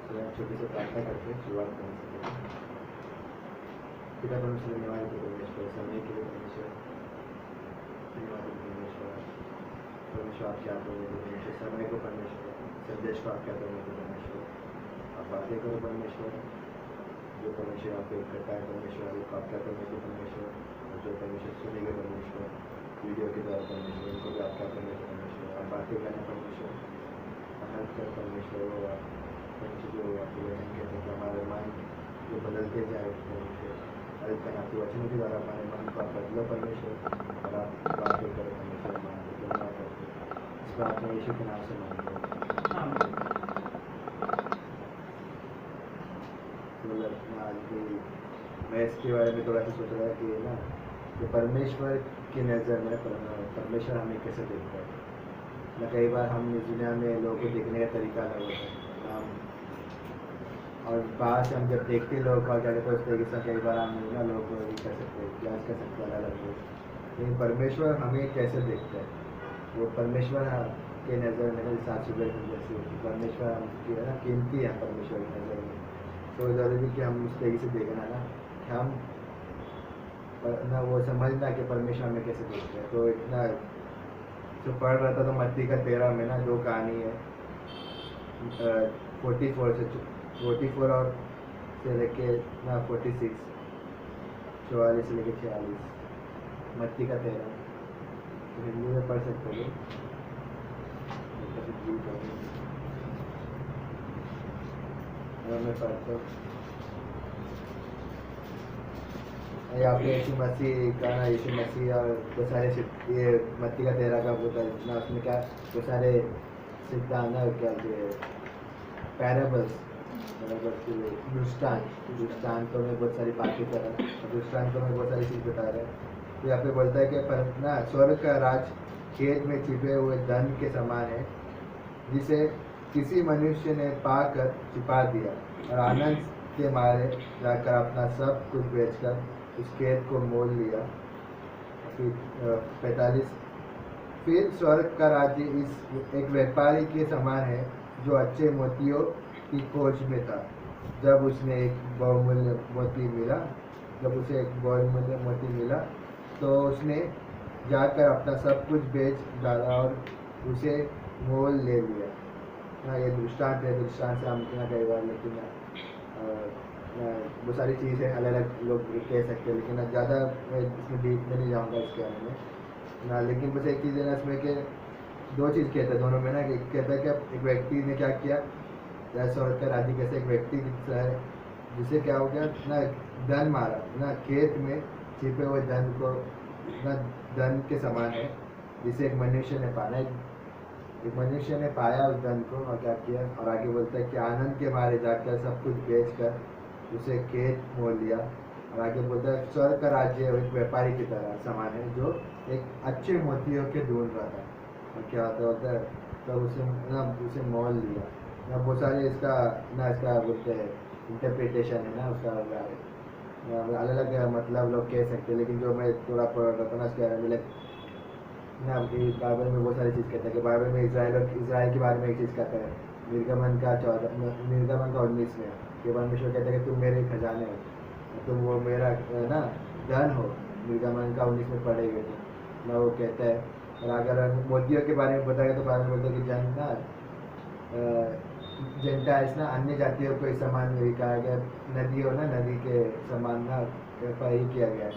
तो छोटी सी प्रार्थना करके शुरुआत करने से पहले पिता परमेश्वर धन्यवाद के परमेश्वर समय के लिए परमेश्वर धन्यवाद परमेश्वर परमेश्वर आप क्या करोगे परमेश्वर समय को परमेश्वर संदेश को आप क्या करोगे परमेश्वर आप बातें करो परमेश्वर जो परमेश्वर आपको करता है परमेश्वर आप क्या करोगे परमेश्वर और जो परमेश्वर सुनेंगे परमेश्वर वीडियो के द्वारा परमेश्वर उनको भी आप क्या करोगे परमेश्वर आप बातें करना परमेश्वर हेल्प कर परमेश्वर वो परमेश्वर जो आपको वचन कहते हैं कि हमारे मन जो बदलते जाए परमेश्वर हेल्प करना आपके वचनों के द्वारा हमारे मन को आप बदलो परमेश्वर और आप बातें करो परमेश्वर मान दो धन्यवाद करते इस प्रार्थना यीशु के नाम से मांगते तो आज भी मैं इसके बारे में थोड़ा सा सोच रहा कि ना कि परमेश्वर की नज़र में परमेश्वर हमें कैसे देखता है ना कई बार हम इस दुनिया में लोगों को देखने का तरीका अलग होता है हम और बाहर से हम जब देखते हैं लोगों को क्या कहते हैं उस तरीके से कई बार हम ना लोगों को ये कर सकते हैं क्या कर सकते हैं अलग अलग लेकिन परमेश्वर हमें कैसे देखता है वो परमेश्वर के नज़र में सात सुबह जैसे परमेश्वर हम है ना कीमती है परमेश्वर की नज़र में तो ज़रूरी कि हम उस तरीके से देखना ना कि हम ना वो समझना कि परमेश्वर हमें कैसे देखते हैं तो इतना जो पढ़ रहा था तो मत्ती का 13 में ना दो कहानी है 44 और से लेके ना 46 44 से लेके 46 मत्ती का 13 तो हिंदी में पढ़ सकते हो मैं पढ़ता हूँ यहाँ पे यीशु मसीह का ना यीशु मसीह और बहुत सारे ये मत्ती का 13 का होता है ना उसमें क्या बहुत सारे सिद्धांत क्या पैराबल्स दृष्टांतों में बहुत सारी बातें कर रहा है दृष्टांतों में बहुत सारी चीज़ बता रहे हैं तो यहाँ पे बोलता है कि पर ना स्वर्ग का राज खेत में छिपे हुए धन के समान है जिसे किसी मनुष्य ने पाकर छिपा दिया और आनंद के मारे जाकर अपना सब कुछ बेचकर उस खेत को मोल लिया। फिर 45 फिर स्वर्ग का राज्य इस एक व्यापारी के समान है जो अच्छे मोतियों की खोज में था। जब उसने एक बहुमूल्य मोती मिला तो उसने जाकर अपना सब कुछ बेच डाला और उसे मोल ले लिया। ना ये दृष्टांत है, दृष्टांत से हम इतना कई बार लेकिन बहुत सारी चीज़ें अलग अलग लोग कह सकते हैं लेकिन ज़्यादा मैं इसमें डीप में नहीं जाऊँगा इसके बारे में ना। लेकिन बस एक चीज़ है ना इसमें कि दो चीज़ कहते हैं दोनों में ना कि कहता है कि एक व्यक्ति ने क्या किया स्वर्ग का राज्य कैसे एक व्यक्ति जिसे क्या हो गया ना धन मारा ना खेत में छिपे हुए धन को ना धन के समान है जिसे एक मनुष्य ने पाना एक मनुष्य ने पाया उस धन को और क्या किया और आगे बोलता है कि आनंद के मारे जाकर सब कुछ बेचकर उसे खेत मोल लिया। और आगे बोलता है स्वर्ग का राज्य एक व्यापारी की तरह समान है जो एक अच्छे मोतियों के ढूंढ रहा था और क्या होता है तब उसे मोल लिया ना। बहुत सारे इसका बोलते हैं इंटरप्रिटेशन है ना उसका अलग अलग मतलब लोग कह सकते हैं लेकिन जो मैं थोड़ा पढ़ रहा था ना उसके बारे में ना बाइबल में बहुत सारी चीज़ कहता है कि बाइबल में इजराइल के बारे में एक चीज़ कहता है निर्गमन का 19 में कि परमेश्वर कहता है कि तुम मेरे खजाने हो तुम वो मेरा ना धन हो। निर्गमन का 19 में पढ़ेंगे तो ना वो कहता है। और अगर मोतियों के बारे में बताएगा तो बारे में बोलता है कि जन ना जेंटाइल्स ना अन्य जातियों को इस समान में दिखाया गया नदी हो ना नदी के समान ना ही किया गया है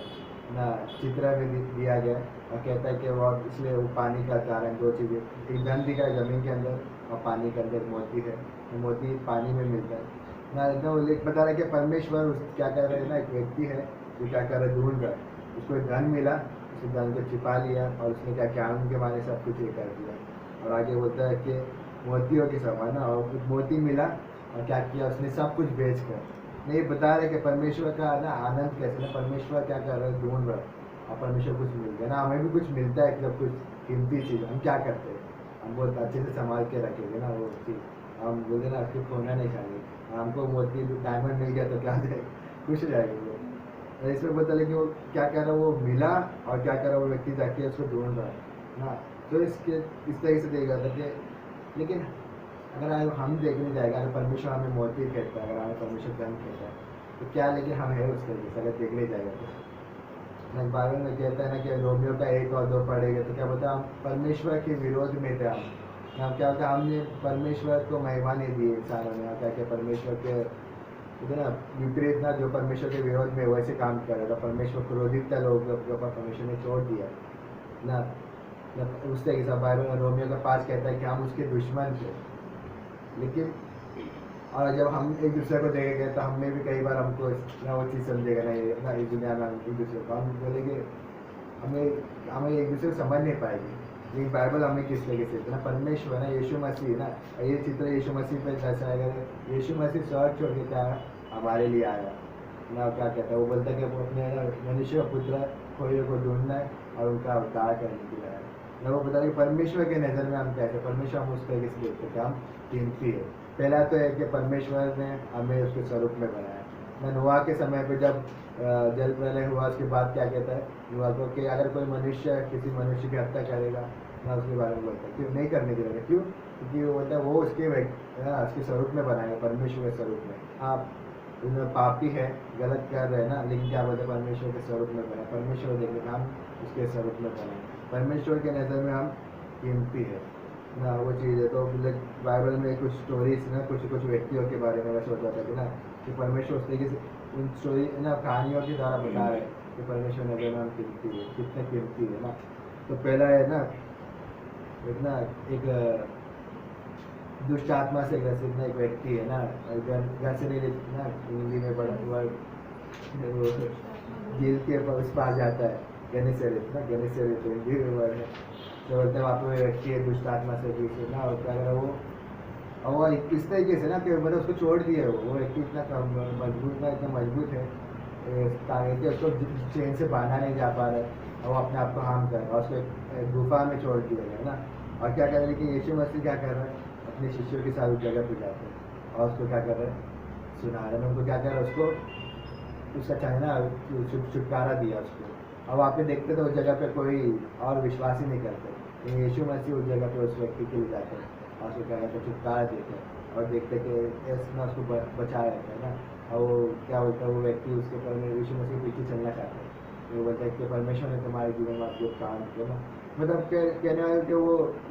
ना चित्र में दिया गया और कहता है कि वो इसलिए वो पानी का कारण दो चीज़ें एक धन दिखा है ज़मीन के अंदर और पानी के अंदर मोती है मोती पानी में मिलता है ना। एकदम बता रहा है कि परमेश्वर क्या कर रहे हैं ना एक व्यक्ति है जो क्या कर रहा है ढूंढ रहा है उसको धन मिला उस धन को छिपा लिया और उसने क्या किया उनके माने सब कुछ ये कर दिया। और आगे बोलता है कि मोतियों के समान ना और कुछ मोती मिला और क्या किया उसने सब कुछ बेच कर नहीं बता रहे कि परमेश्वर का ना आनंद कैसे ना परमेश्वर क्या कर रहा है ढूंढ रहा है और परमेश्वर कुछ मिल गया ना हमें भी कुछ मिलता है जब कुछ कीमती चीज़ हम क्या करते हैं हम बहुत अच्छे से संभाल के रखेंगे ना वो चीज़ हम बोलते ना उसको खोना नहीं चाहिए। हमको मोती डायमंड मिल गया तो क्या जाए खुश हो जाएंगे वो इसमें पता लगे वो क्या कर रहा है वो मिला और क्या कर रहा है वो व्यक्ति जाके उसको ढूंढ रहा है ना। तो इस तरीके से देखा था कि लेकिन अगर हम देखने जाएगा, अगर परमेश्वर हमें मोती कहता है, अगर हमें परमेश्वर धन कहता है, तो क्या लेकिन हम है उस तरीके से अगर देखने जाएगा तो ना। बाइबल में कहता है ना कि रोमियो का 1 और 2 पढ़ेंगे तो क्या बोलता है, हम परमेश्वर के विरोध में थे हम ना। क्या होता है, हमने परमेश्वर को महिमा नहीं दी इंसानों ने, क्या क्या परमेश्वर के ना विपरीत ना, जो परमेश्वर के विरोध में वैसे काम कर रहा था, परमेश्वर क्रोधित था लोगों के ऊपर, परमेश्वर ने छोड़ दिया ना। उस तरीके से बाइबल में रोमियो का 5 कहता है कि हम उसके दुश्मन थे, लेकिन और जब हम एक दूसरे को देखेंगे तो हमें भी कई बार हमको ना वो चीज़ समझेगा ना, ये ना इस दुनिया में हम एक दूसरे को हम बोलेंगे, हमें हमें एक दूसरे को समझ नहीं पाएगी। लेकिन बाइबल हमें किस तरीके से ना, परमेश्वर ना, यीशु मसीह ना, ये चित्र यीशु मसीह पे दर्शाया गया। यीशु मसीह स्वर्ग छोड़ के क्या हमारे लिए आया ना, क्या कहता है, वो बोलता है कि वो अपने मनुष्य का पुत्र खोए को ढूंढना है और उनका उद्धार करने के लिए आया ना। वो बता रहे परमेश्वर के नज़र में हम कैसे, परमेश्वर हम उस तरीके से देखते हैं, हम कीमती है। पहला तो है कि परमेश्वर ने हमें उसके स्वरूप में बनाया ना। नोआ के समय पे जब जल प्रलय हुआ, उसके बाद क्या कहता है नोआ को कि अगर कोई मनुष्य किसी मनुष्य की हत्या करेगा ना, उसके बारे में बोलता है क्यों नहीं करने देगा, क्यों, क्योंकि वो बोलता है वो उसके स्वरूप में बनाएगा, परमेश्वर के स्वरूप में। आप पापी है, गलत कर रहे हैं ना, लेकिन क्या बोलते हैं, परमेश्वर के स्वरूप में बना, परमेश्वर देखने का हम उसके स्वरूप में बने, परमेश्वर के नज़र में हम कीमती है ना, वो चीज़ है। तो बाइबल में कुछ स्टोरीज ना, कुछ कुछ व्यक्तियों के बारे में मैं सोचा था कि ना, कि परमेश्वर उस तरीके से उन स्टोरी ना, कहानियों के द्वारा बता रहे हैं कि परमेश्वर नज़र में हम कीमती है, कितने कीमती है ना। तो पहला है ना, एक दुष्ट आत्मा से ग्रसित ना एक व्यक्ति है ना, घर से नहीं ना, हिंदी में बड़ा हुआ जेल के उस पास जाता है, गणेशरित ना, गणेशरित हिंदी में वर्ड है। तो बोलते हैं वहाँ पे व्यक्ति है दुष्ट आत्मा से पीछे ना, और क्या करा वो, और वो इस तरीके से ना कि मतलब उसको छोड़ दिए, वो व्यक्ति इतना मजबूत ना, इतना मजबूत है कि उसको चेन से बांधा नहीं जा पा रहा है, और वो अपने आप को हार्म कर रहा है, और उसको एक गुफा में छोड़ दिया गया ना। और क्या कर रहे हैं, लेकिन यीशु मसीह क्या कर रहा है, अपने शिष्यों के साथ उस जगह पर जाते हैं और उसको क्या कर रहे हैं, सुना रहे हैं उनको, क्या कर रहे हैं, उसको उसका चाहे ना छुटकारा दिया उसको। अब वहाँ पे देखते तो उस जगह पे कोई और विश्वास ही नहीं करते, लेकिन यीशु मसीह उस जगह पे उस व्यक्ति के लिए जाते हैं और उसको क्या कहते हैं, छुटकारा देते हैं और देखते कि ऐसे ना उसको बचा रहता है ना। और वो क्या बोलता है, वो व्यक्ति उसके पर यीशु मसीह के पीछे चलना चाहता है। तो वो बोलता है कि परमेश्वर ने तुम्हारे जीवन में आपको काम किया ना, मतलब कहने वाले कि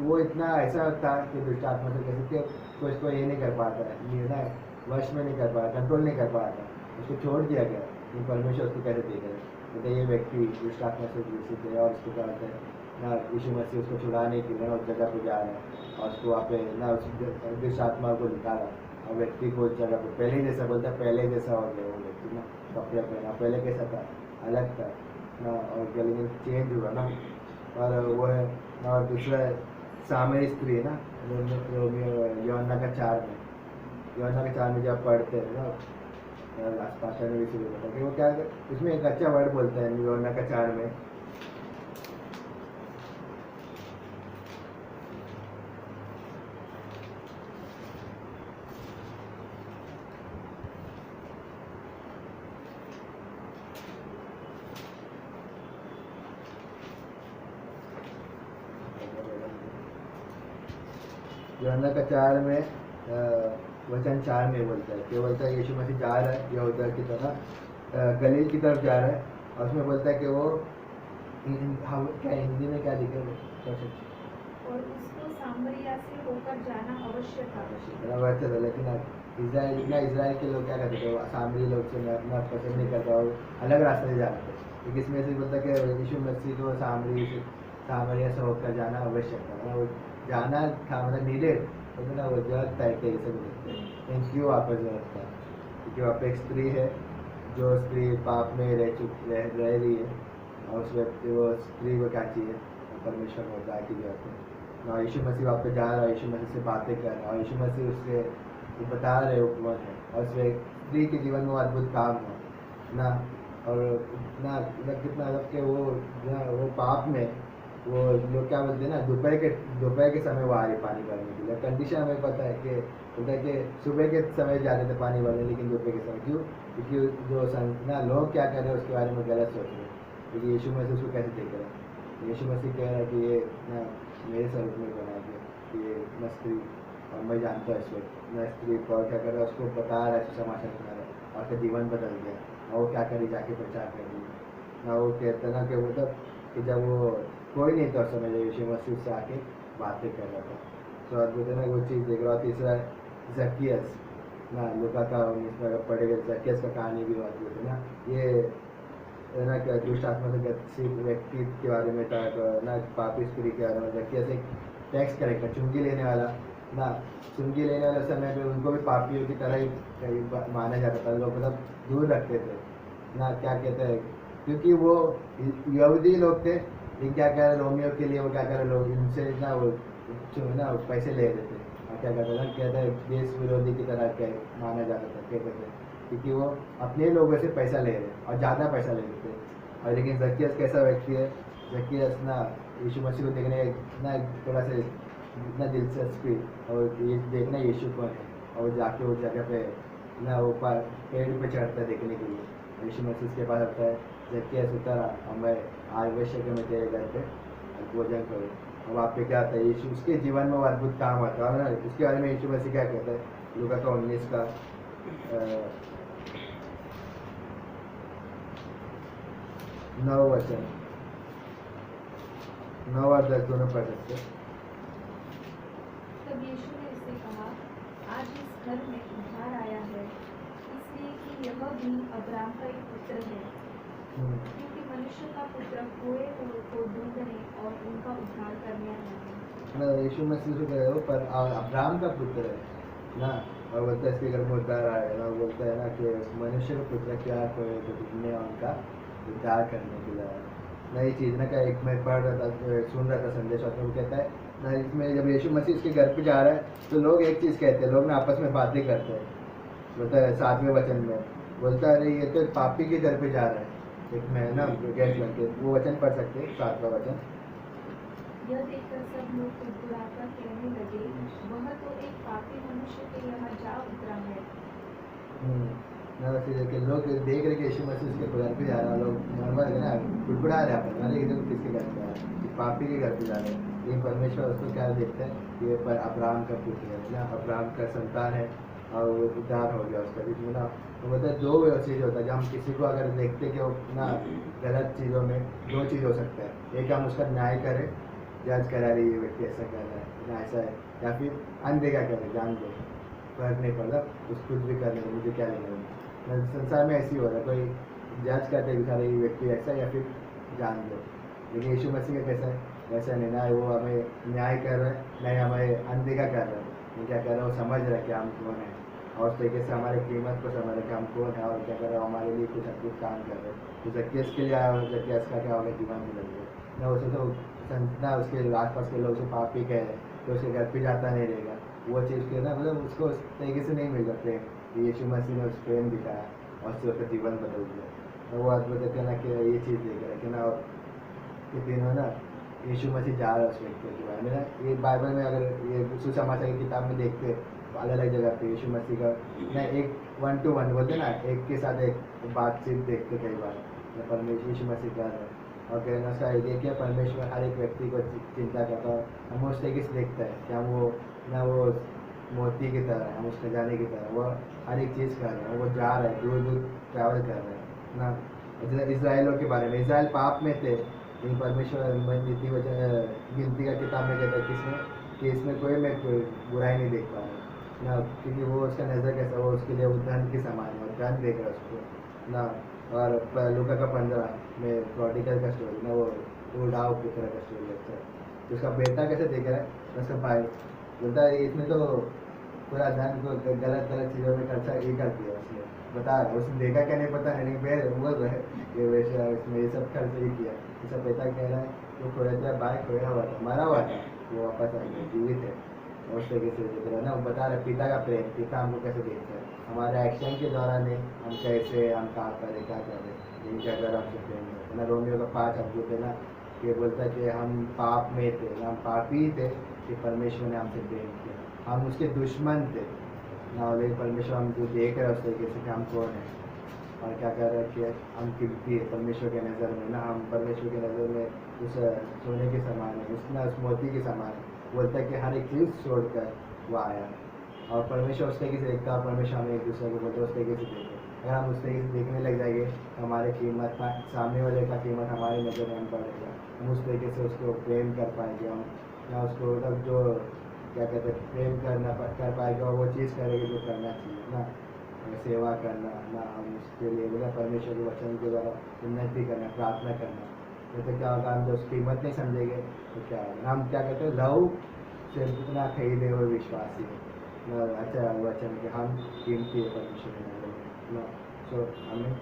वो इतना ऐसा था कि दुष्ट आत्मा से कैसे कि वो इसको ये नहीं कर पाता है, ये ना वश में नहीं कर पाया, कंट्रोल नहीं कर पाया था, उसको छोड़ दिया गया, लेकिन परमेश्वर उसको कैसे देख रहे, तो ये व्यक्ति दुष्ट आत्मा से ग्रसित है और उसको क्या होता है ना, यीशु मसीह उसको छुड़ाने के लिए उस जगह पर जा रहे हैं और उसको वहाँ पे ना उस दुष्ट आत्मा को निकाला और व्यक्ति को उस जगह पर पहले जैसा बोलता है, पहले जैसा हो गया वो व्यक्ति ना, कपड़े पहना, पहले कैसा था, अलग था ना, और लेकिन चेंज हुआ ना। और वो है, और दूसरा सामरी स्त्री है ना, यूहन्ना का 4 में, यूहन्ना के 4 में जब पढ़ते हैं ना, पास्टर ने भी शुरू बताया कि वो क्या, इसमें एक अच्छा वर्ड बोलता है यूहन्ना का 4 में, यूहन्ना का 4 में वचन 4 में बोलता है कि बोलता है यीशु मसीह जा रहा है यहूदा की तरफ, गलील की तरफ जा रहा है, और उसमें बोलता है कि वो हम क्या हिंदी में क्या लिखे और उसको सामरिया से होकर जाना अवश्य था। वैसे था, लेकिन इजराइल के लोग क्या करते थे, सामरी लोग से अपना पसंद नहीं करता और अलग रास्ते से जाते थे, लेकिन इसमें से बोलता है कि यीशु मसीह को सामरिया से होकर जाना आवश्यक था, वो जाना था, मतलब नीडेड, तो ना वो जरूरत था एक तरीके से बोलते हैं। लेकिन क्यों वापस जरूरत था, क्योंकि वहाँ पे एक स्त्री है, जो स्त्री पाप में रह रही है, और उस व्यक्ति वो स्त्री को क्या चाहिए, परमेश्वर को उद्धार की जरूरत है। और यीशु मसीह वहाँ पे जा रहा है, यीशु मसीह से बातें कर रहा है, और यीशु मसीह उससे बता रहे उपमत है, और उस स्त्री के जीवन में वो अद्भुत काम हुआ ना। और ना कितना मतलब कि वो पाप में वो लोग क्या बोलते हैं ना, दोपहर के समय वो आ रहे पानी भरने के लिए, कंडीशन हमें पता है कि बोलता है कि सुबह के समय जाते थे पानी भरने, लेकिन दोपहर के समय क्यों, क्योंकि जो ना लोग क्या कर रहे हैं उसके बारे में गलत सोच रहे हैं, क्योंकि यीशु मसीह उसको कैसे देख रहे हैं, यीशु मसीह कह रहा है कि ये ना मेरे स्वरूप में बना गया, कि ये मस्ती और मैं जानता हूँ इस वक्त मैं स्त्री को और क्या कर रहा है उसको बता रहा है समाचार सुना रहा है और उसका जीवन बदल गया और वो क्या करी जाके प्रचार कर रही है ना। वो कहते ना कि मतलब कि जब वो कोई नहीं था उस समय जब यीशु मसीह से आके बातें कर रहा था तो अद्भुत है ना वो चीज़ देख रहा। तीसरा जक्कियस ना लुका का 19 में अगर पढ़ेगा जक्कियस का कहानी भी अद्भुत है ना। ये है ना क्या दुष्ट आत्मा से ग्रसित व्यक्ति के बारे में था ना पापी स्त्री के बारे में। जक्कियस एक टैक्स कलेक्टर चुंगी लेने वाला ना। चुंगी लेने वाले समय में उनको भी पापियों की तरह ही माना जाता था। लोग मतलब दूर रखते थे ना। क्या कहते हैं क्योंकि वो यहूदी लोग थे लेकिन क्या कह रहे रोमियो के लिए वो क्या कर रहे लोग इनसे ना वो ना पैसे ले रहे थे और क्या कहते हैं ना कहते हैं देश विरोधी की तरह क्या माना जाता था कहते थे क्योंकि वो अपने लोगों से पैसा ले रहे और ज़्यादा पैसा ले रहे थे। और लेकिन जक्कियस कैसा व्यक्ति है। जक्कियस ना यीशु मसीह को देखने ना थोड़ा सा इतना दिलचस्पी और ये देखना यीशु कौन है और वो जाके उस जगह पे ना ऊपर पेड़ पे चढ़ता है देखने के लिए। यीशु मसीह के पास आता है जक्कियस उतरा और मैं आवश्यक है मैं तेरे घर पे भोजन करूँ। और वहाँ पे क्या आता है यीशु उसके जीवन में वो अद्भुत काम आता है ना। उसके बारे में यीशु मसीह क्या कहता है लूका का 19 का 9 वचन 9 और 10 दोनों पढ़ सकते हैं। तब यीशु ने उससे कहा, आज इस घर में उद्धार आया है, इसलिए कि यह भी अब्राहम का एक पुत्र है। क्योंकि मनुष्य का पुत्र खोए हुए को ढूंढने और उनका उद्धार करने आया है। यीशु मसीह से कह रहे हो पर अब्राहम का पुत्र है ना। और बोलता है इसके घर में उद्धार आया ना। बोलता है ना कि मनुष्य का पुत्र क्या खोए तो ढूंढने और उनका उद्धार करने के लिए नई चीज़ ना। क्या एक मैं पढ़ रहा था सुन रहा था संदेश और वो कहता है ना इसमें जब यीशु मसीह इसके घर पे जा रहा है तो लोग एक चीज़ कहते हैं लोग ना आपस में बातें करते हैं। बोलता है 7वें वचन में बोलता है अरे ये तो पापी के घर पे जा रहा है। एक मैं ना गैस बन के वो वचन पढ़ सकते 7वां वचन। यह देखकर सब लोग कुड़कुड़ाकर कहने लगे, वह तो एक पापी मनुष्य के यहाँ जा उतरा है। ना वैसे देख के लोग देख रहे कि यीशु मसीह उसके घर पे जा रहा है। लोग नॉर्मल है ना कुड़कुड़ा रहे हैं अरे इधर किसके घर पे आ रहा है पापी के घर पे जा रहे हैं। लेकिन परमेश्वर उसको क्या देखते हैं ये पर अब्राहम का पुत्र है ना। अब्राहम का संतान है और वो उद्धार हो गया उसका बीच में ना। तो मतलब दो चीज़ होता है जब हम किसी को अगर देखते कि वो ना गलत चीज़ों में दो चीज़ हो सकता है। एक हम उसका न्याय करें जज करा रही है व्यक्ति ऐसा कर रहा है ना ऐसा है या फिर अनदेखा करें जान दो फर्क नहीं पड़ता उस कुछ भी करने को मुझे क्या लेना है। संसार में ऐसी हो रहा है कोई जज करते बेचारे ये व्यक्ति ऐसा या फिर जान दो। लेकिन यीशु मसीह का कैसा है वैसा नहीं ना। वो हमें न्याय कर रहा है नहीं हमें अनदेखा कर रहा है। वो क्या कर रहा है वो समझ रहा है कि हम कौन है और उस तरीके से हमारे कीमत को समझ रहे कि हम कौन है और क्या कर रहे हैं हमारे लिए कुछ अद्भुत काम कर रहे हैं। तो जक्कियस के लिए आया और जक्कियस का क्या होगा जीवन बदल गया ना। उसे तो ना उसके आसपास के लोग से पापी कह रहे तो उसके घर पे जाता नहीं रहेगा। वो चीज़ के ना मतलब उसको उस तरीके से नहीं मिल सकते। यीशु मसीह ने उस प्रेम दिखाया और उससे उसका जीवन बदल दिया। तो वो अद्भुत है ना कि ये चीज़ देख रहे कि ना कि दिनों ना यीशु मसीह जा रहा है उस व्यक्ति के बारे में ना। ये बाइबल में अगर ये सुसमाचार की किताब में देखते अलग अलग जगह पे यीशु मसीह का ना एक 1 to 1 बोलते ना एक के साथ एक बातचीत देखते कई बार परमेश्वर यीशु मसीह कर रहे हैं और कहना उसका देखिए परमेश्वर हर एक व्यक्ति को चिंता करता है। हम उस तरीके से देखते हैं कि हम वो ना वो मोती की तरह हम उस खजाने की तरह वो हर एक चीज़ कर रहे हैं। वो जा रहे हैं दूर दूर ट्रैवल कर रहे हैं ना। जैसे इसराइलों के बारे में इसराइल पाप में थे लेकिन परमेश्वर नीति वचन गिनती का किताब में कहता है किसमें कि इसमें कोई बुराई नहीं देख पा रहा ना। क्योंकि वो उसका नज़र कैसा वो उसके लिए वो धन के समान है और धन देख रहा है उसको ना। और लूका का 15 में प्रोडिगल का स्टोरी ना वो डाव की तरह का स्टोरी लगता है। तो उसका बेटा कैसे देख रहा है उसका भाई बोलता है इसमें तो पूरा धन को गलत चीज़ों में खर्चा ये कर दिया उसने बता रहा उसने देखा क्या नहीं पता नहीं फिर बोल रहे कि वैसे इसमें ये सब खर्च ही किया। इसका बेटा कह रहा है वो खोया था भाई खोया हुआ था मरा हुआ था वो वापस आ गया जीवित है। उस तरीके से देख रहा है ना। वो बता रहे पिता का प्रेम पिता हमको कैसे देखता है हमारे एक्शन के दौरान नहीं हम कैसे हम कहाँ करें क्या करें इनके अगर आपसे प्रेम है ना। रोमियो का 5 अद्भुत है ना कि बोलता है कि हम पाप में थे हम पापी थे कि परमेश्वर ने हमसे प्रेम किया हम उसके दुश्मन थे ना। लेकिन परमेश्वर हमको देख रहा है उस तरीके से कि हम कौन है और क्या कर रहे हैं कि हम कीमती है परमेश्वर के नज़र में ना। हम परमेश्वर के नज़र में उस सोने के समान है उस मोती के समान है। बोलता है कि हर एक चीज़ छोड़कर वो आया। और परमेश्वर उस तरीके से देखता है, परमेश्वर हमें एक दूसरे को बोलते उस तरीके से देखे। अगर हम उस तरीके से देखने लग जाएंगे हमारे कीमत सामने वाले का कीमत हमारी नज़र में बढ़ेगा, हम उस तरीके से उसको प्रेम कर पाएंगे, हम या उसको मतलब जो क्या कहते हैं प्रेम कर पाएंगे और वो चीज़ करेंगे जो करना चाहिए ना, सेवा करना ना, हम उसके लिए बोला परमेश्वर के वचन के द्वारा उन्नति करना, प्रार्थना करना। तो क्या होगा, हम जो उसकी कीमत नहीं समझेंगे तो क्या होगा, हम क्या कहते हैं लहू से इतना खरीदे हुए विश्वासी है ना, अच्छा वचन के हम कीमती है परमेश्वर के नजर में ना। सो हमें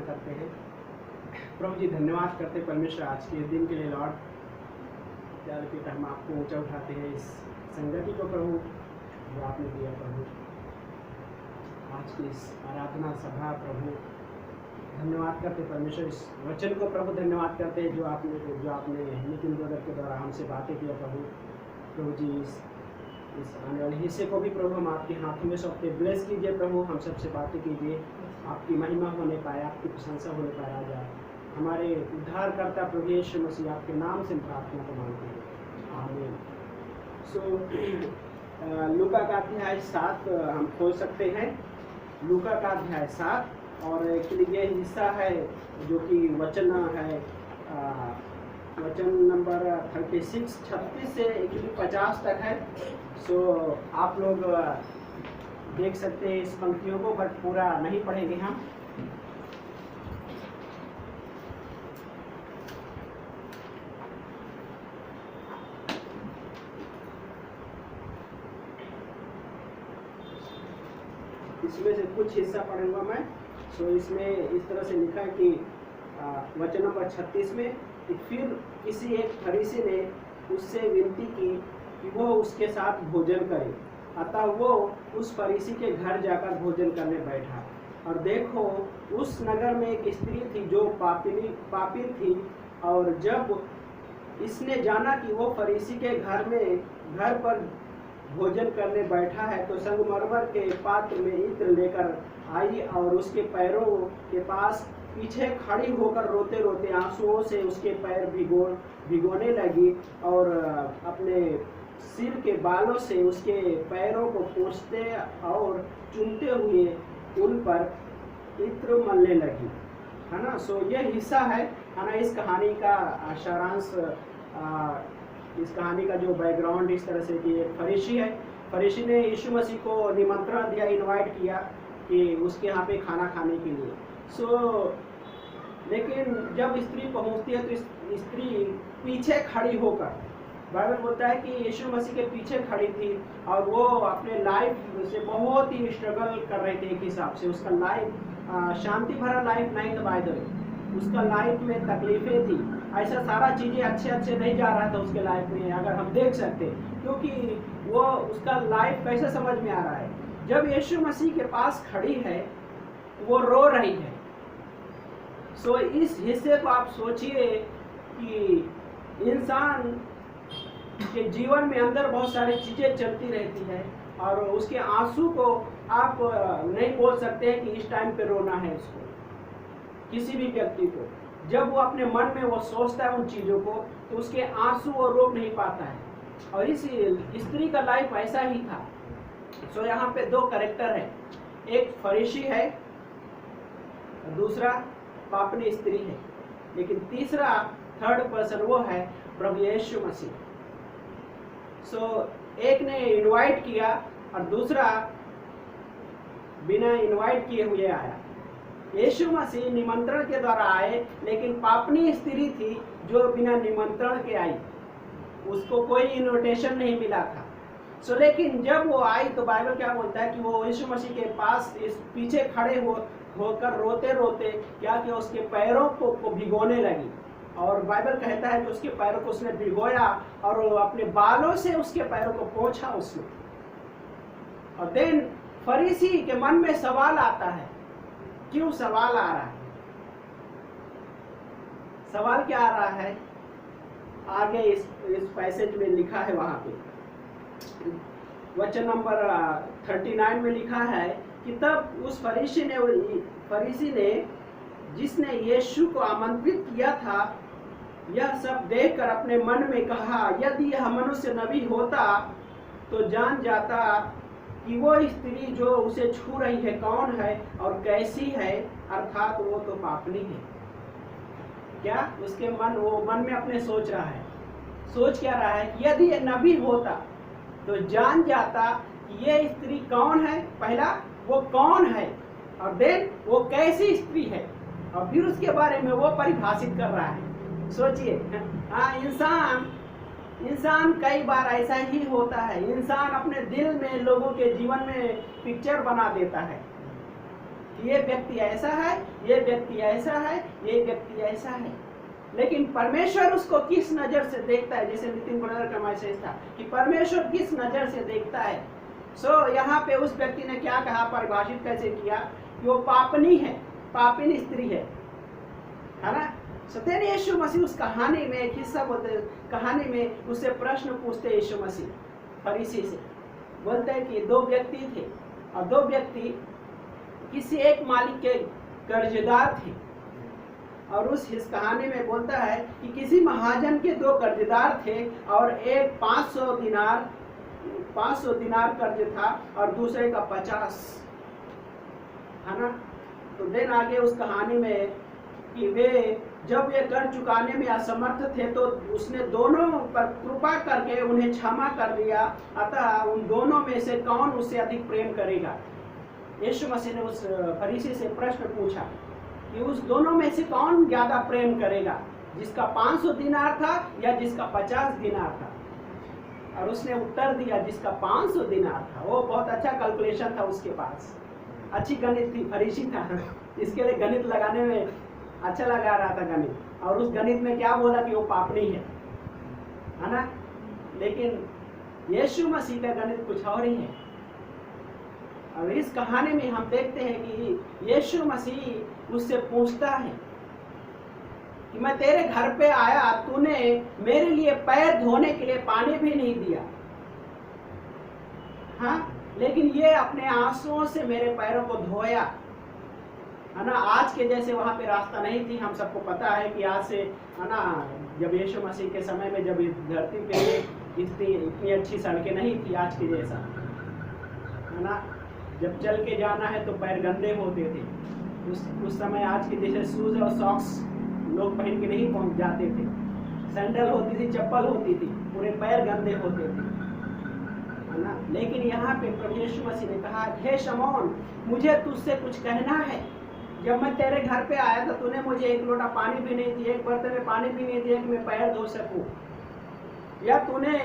करते हैं। प्रभु जी धन्यवाद करते परमेश्वर आज के दिन के लिए लॉर्ड, प्यार के हम आपको ऊंचा उठाते हैं इस संगति को प्रभु जो आपने दिया प्रभु, आज की इस आराधना सभा प्रभु धन्यवाद करते परमेश्वर, इस वचन को प्रभु धन्यवाद करते हैं जो आपने नितिन ब्रदर के द्वारा हमसे बातें किया प्रभु जी। इस आने वाले हिस्से को भी प्रभु हम आपके हाथों में सौंपते, ब्लेस कीजिए प्रभु, हम सबसे बातें कीजिए, आपकी महिमा होने पाए, आपकी प्रशंसा होने पाए। राजा हमारे उद्धारकर्ता प्रभु यीशु मसीह आपके नाम से प्रार्थना को मांगते हैं, आमीन। सो लूका का अध्याय 7 हम खोल सकते हैं, लूका का अध्याय 7, और एक्चुअली ये हिस्सा है जो कि वचन है वचन नंबर 36 से एक्चुअली 50 तक है। सो आप लोग देख सकते हैं इस पंक्तियों को, बट पूरा नहीं पढ़ेंगे हम। इसमें से कुछ हिस्सा पढ़ूंगा मैं। सो इसमें इस तरह से लिखा है कि वचन नंबर 36 में कि फिर किसी एक फरीसी ने उससे विनती की कि वो उसके साथ भोजन करे, अतः वो उस फरीसी के घर जाकर भोजन करने बैठा। और देखो उस नगर में एक स्त्री थी जो पापी थी, और जब इसने जाना कि वो फरीसी के घर पर भोजन करने बैठा है तो संगमरमर के पात्र में इत्र लेकर आई और उसके पैरों के पास पीछे खड़ी होकर रोते रोते आंसुओं से उसके पैर भिगोने लगी और अपने सिर के बालों से उसके पैरों को पोंछते और चूमते हुए उन पर इत्र मलने लगी, है ना। सो ये हिस्सा है ना, इस कहानी का सारांश, इस कहानी का जो बैकग्राउंड इस तरह से कि एक फरीसी है, फरीसी ने यीशु मसीह को निमंत्रण दिया, इनवाइट किया कि उसके यहाँ पे खाना खाने के लिए। सो लेकिन जब स्त्री पहुँचती है तो स्त्री पीछे खड़ी होकर, बाइबल बोलता है कि यीशु मसीह के पीछे खड़ी थी और वो अपने लाइफ से बहुत ही स्ट्रगल कर रहे थे। एक हिसाब से उसका लाइफ शांति भरा लाइफ नहीं था, बाय द वे उसका लाइफ में तकलीफें थी, ऐसा सारा चीज़ें अच्छे नहीं जा रहा था उसके लाइफ में, अगर हम देख सकते, क्योंकि वो उसका लाइफ कैसे समझ में आ रहा है, जब यीशु मसीह के पास खड़ी है वो रो रही है। सो इस हिस्से को आप सोचिए कि इंसान के जीवन में अंदर बहुत सारी चीज़ें चलती रहती है और उसके आंसू को आप नहीं बोल सकते हैं कि इस टाइम पे रोना है उसको, किसी भी व्यक्ति को। जब वो अपने मन में वो सोचता है उन चीज़ों को तो उसके आंसू वो रोक नहीं पाता है, और इस स्त्री का लाइफ ऐसा ही था। सो यहाँ पे दो कैरेक्टर है, एक फरीसी है, दूसरा पापनी स्त्री है, लेकिन तीसरा थर्ड पर्सन वो है प्रभु यीशु मसीह। सो एक ने इनवाइट किया और दूसरा बिना इनवाइट किए हुए आया। यीशु मसीह निमंत्रण के द्वारा आए, लेकिन पापनी स्त्री थी जो बिना निमंत्रण के आई, उसको कोई इनविटेशन नहीं मिला था। सो लेकिन जब वो आई तो बाइबल क्या बोलता है कि वो यीशु मसीह के पास इस पीछे खड़े होकर रोते रोते क्या कि उसके पैरों को भिगोने लगी, और बाइबल कहता है कि उसके पैरों को उसने भिगोया और अपने बालों से उसके पैरों को पोंछा उसने। और देन फरीसी के मन में सवाल आता है, क्यों सवाल आ रहा है? सवाल क्या आ रहा है? आगे इस पैसेज में लिखा है, वहां पे वचन नंबर 39 में लिखा है कि तब उस फरीसी ने जिसने यीशु को आमंत्रित किया था, यह सब देखकर अपने मन में कहा, यदि यह मनुष्य नबी होता तो जान जाता कि वो स्त्री जो उसे छू रही है कौन है और कैसी है, अर्थात वो तो पापनी है। क्या उसके वो मन में अपने सोच रहा है, सोच क्या रहा है कि यदि ये नबी होता तो जान जाता कि ये स्त्री कौन है, पहला वो कौन है, और देन वो कैसी स्त्री है, और फिर उसके बारे में वो परिभाषित कर रहा है। सोचिए, हाँ, इंसान कई बार ऐसा ही होता है। इंसान अपने दिल में लोगों के जीवन में पिक्चर बना देता है, ये व्यक्ति ऐसा है, ये व्यक्ति ऐसा है, ये व्यक्ति ऐसा है। लेकिन परमेश्वर उसको किस नजर से देखता है, जैसे नितिन ब्रदर का मैसेज था कि परमेश्वर किस नजर से देखता है। यहाँ पे उस व्यक्ति ने क्या कहा, परिभाषित कैसे किया कि वो पापनी है, पापिन स्त्री है ना। सत्यन यीशु मसीह उस कहानी में एक हिस्सा बोलते, कहानी में उससे प्रश्न पूछते यीशु मसीह फरीसी से, बोलते हैं कि दो व्यक्ति थे और दो व्यक्ति किसी एक मालिक के कर्जदार थे। और उस कहानी में बोलता है कि किसी महाजन के दो कर्जदार थे और एक 500 दिनार कर्ज था और दूसरे का 50, है ना। तो दिन आगे उस कहानी में कि वे जब ये कर्ज चुकाने में असमर्थ थे तो उसने दोनों पर कृपा करके उन्हें क्षमा कर दिया। अतः उन दोनों में से कौन उससे अधिक प्रेम करेगा। यीशु मसीह ने उस फरीसी से प्रश्न पूछा कि उस दोनों में से कौन ज्यादा प्रेम करेगा, जिसका 500 दिनार था या जिसका 50 दिनार था। और उसने उत्तर दिया जिसका 500 दिनार था। वो बहुत अच्छा कैलकुलेशन था उसके पास, अच्छी गणित थी, फरीसी था, इसके लिए गणित लगाने में अच्छा लगा रहा था गणित। और उस गणित में क्या बोला कि वो पापनी है ना। लेकिन यीशु मसीह का गणित कुछ और ही है। और इस कहानी में हम देखते हैं कि यीशु मसीह उससे पूछता है कि मैं तेरे घर पे आया, तूने मेरे लिए पैर धोने के लिए पानी भी नहीं दिया, हाँ, लेकिन ये अपने आंसुओं से मेरे पैरों को धोया, है ना। आज के जैसे वहाँ पे रास्ता नहीं थी, हम सबको पता है कि आज से, है ना, जब यीशु मसीह के समय में जब इस धरती पे इतनी अच्छी सड़कें नहीं थी आज के जैसा, है ना। जब चल के जाना है तो पैर गंदे होते थे। उस समय आज के जैसे शूज और सॉक्स लोग पहन के नहीं पहुंच जाते थे, सैंडल होती थी, चप्पल होती थी, पूरे पैर गंदे होते थे, है ना। लेकिन यहाँ पे प्रभु यीशु मसीह ने कहा, हे शमौन, मुझे तुझसे कुछ कहना है। जब मैं तेरे घर पे आया था तूने मुझे एक लोटा पानी भी नहीं दिया, एक बर्तन में पानी भी नहीं दिया कि मैं पैर धो सकूं, या तूने,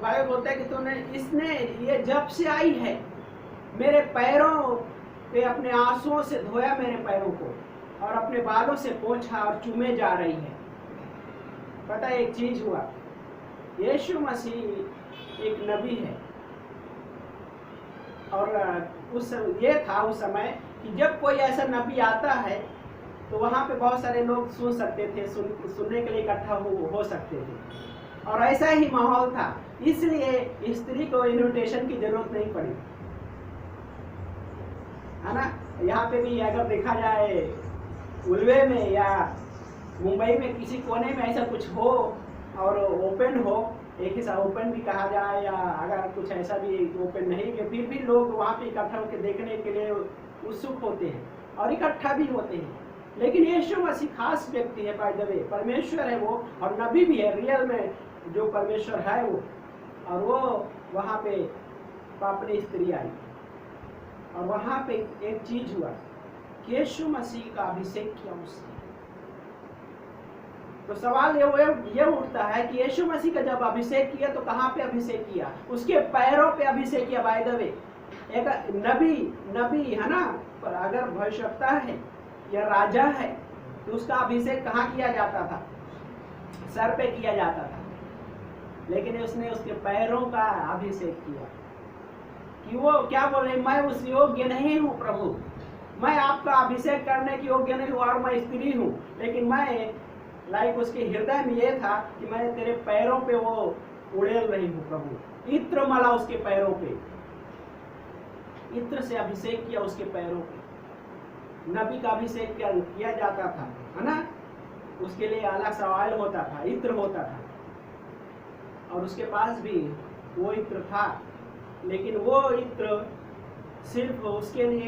भाई बोलता है कि तूने, इसने ये जब से आई है मेरे पैरों पे अपने आंसुओं से धोया मेरे पैरों को, और अपने बालों से पोंछा और चूमे जा रही है। पता है एक चीज हुआ, यीशु मसीह एक नबी है। और ये था उस समय कि जब कोई ऐसा नबी आता है तो वहाँ पे बहुत सारे लोग सुन सकते थे, सुनने के लिए इकट्ठा हो सकते थे। और ऐसा ही माहौल था, इसलिए स्त्री को इन्विटेशन की जरूरत नहीं पड़ी, है ना। यहाँ पे भी अगर देखा जाए उल्वे में या मुंबई में किसी कोने में ऐसा कुछ हो और ओपन हो, एक ही साथ ओपन भी कहा जाए, या अगर कुछ ऐसा भी ओपन नहीं कि फिर भी लोग वहाँ पे इकट्ठा होकर देखने के लिए उत्सुक होते हैं और इकट्ठा भी होते हैं। लेकिन यीशु मसीह खास व्यक्ति है, बाय द वे, परमेश्वर है वो, और नबी भी है, रियल में जो परमेश्वर है वो। और वो वहाँ पे पापनी स्त्री आई और वहाँ पे एक चीज हुआ कि यीशु मसीह का अभिषेक किया उसने। तो सवाल ये उठता है कि यीशु मसीह का जब अभिषेक किया तो कहाँ पे अभिषेक किया? उसके पैरों पे अभिषेक किया। बाय द वे, एक नबी है ना, पर अगर भविष्यवक्ता है या राजा है तो उसका अभिषेक कहाँ किया जाता था? सर पे किया जाता था। लेकिन उसने उसके पैरों का अभिषेक किया कि वो क्या बोल रहे, मैं उस योग्य नहीं हूँ प्रभु, मैं आपका अभिषेक करने की योग्य नहीं हूँ, और मैं स्त्री हूँ, लेकिन मैं लाइक उसके हृदय में ये था कि मैं तेरे पैरों पे वो उड़ेल रही हूँ प्रभु। इत्र मला उसके पैरों पे, इत्र से अभिषेक किया उसके पैरों पे। नबी का अभिषेक किया जाता था, है ना। उसके लिए अलग सा ऑयल होता था, इत्र होता था, और उसके पास भी वो इत्र था, लेकिन वो इत्र सिर्फ उसके लिए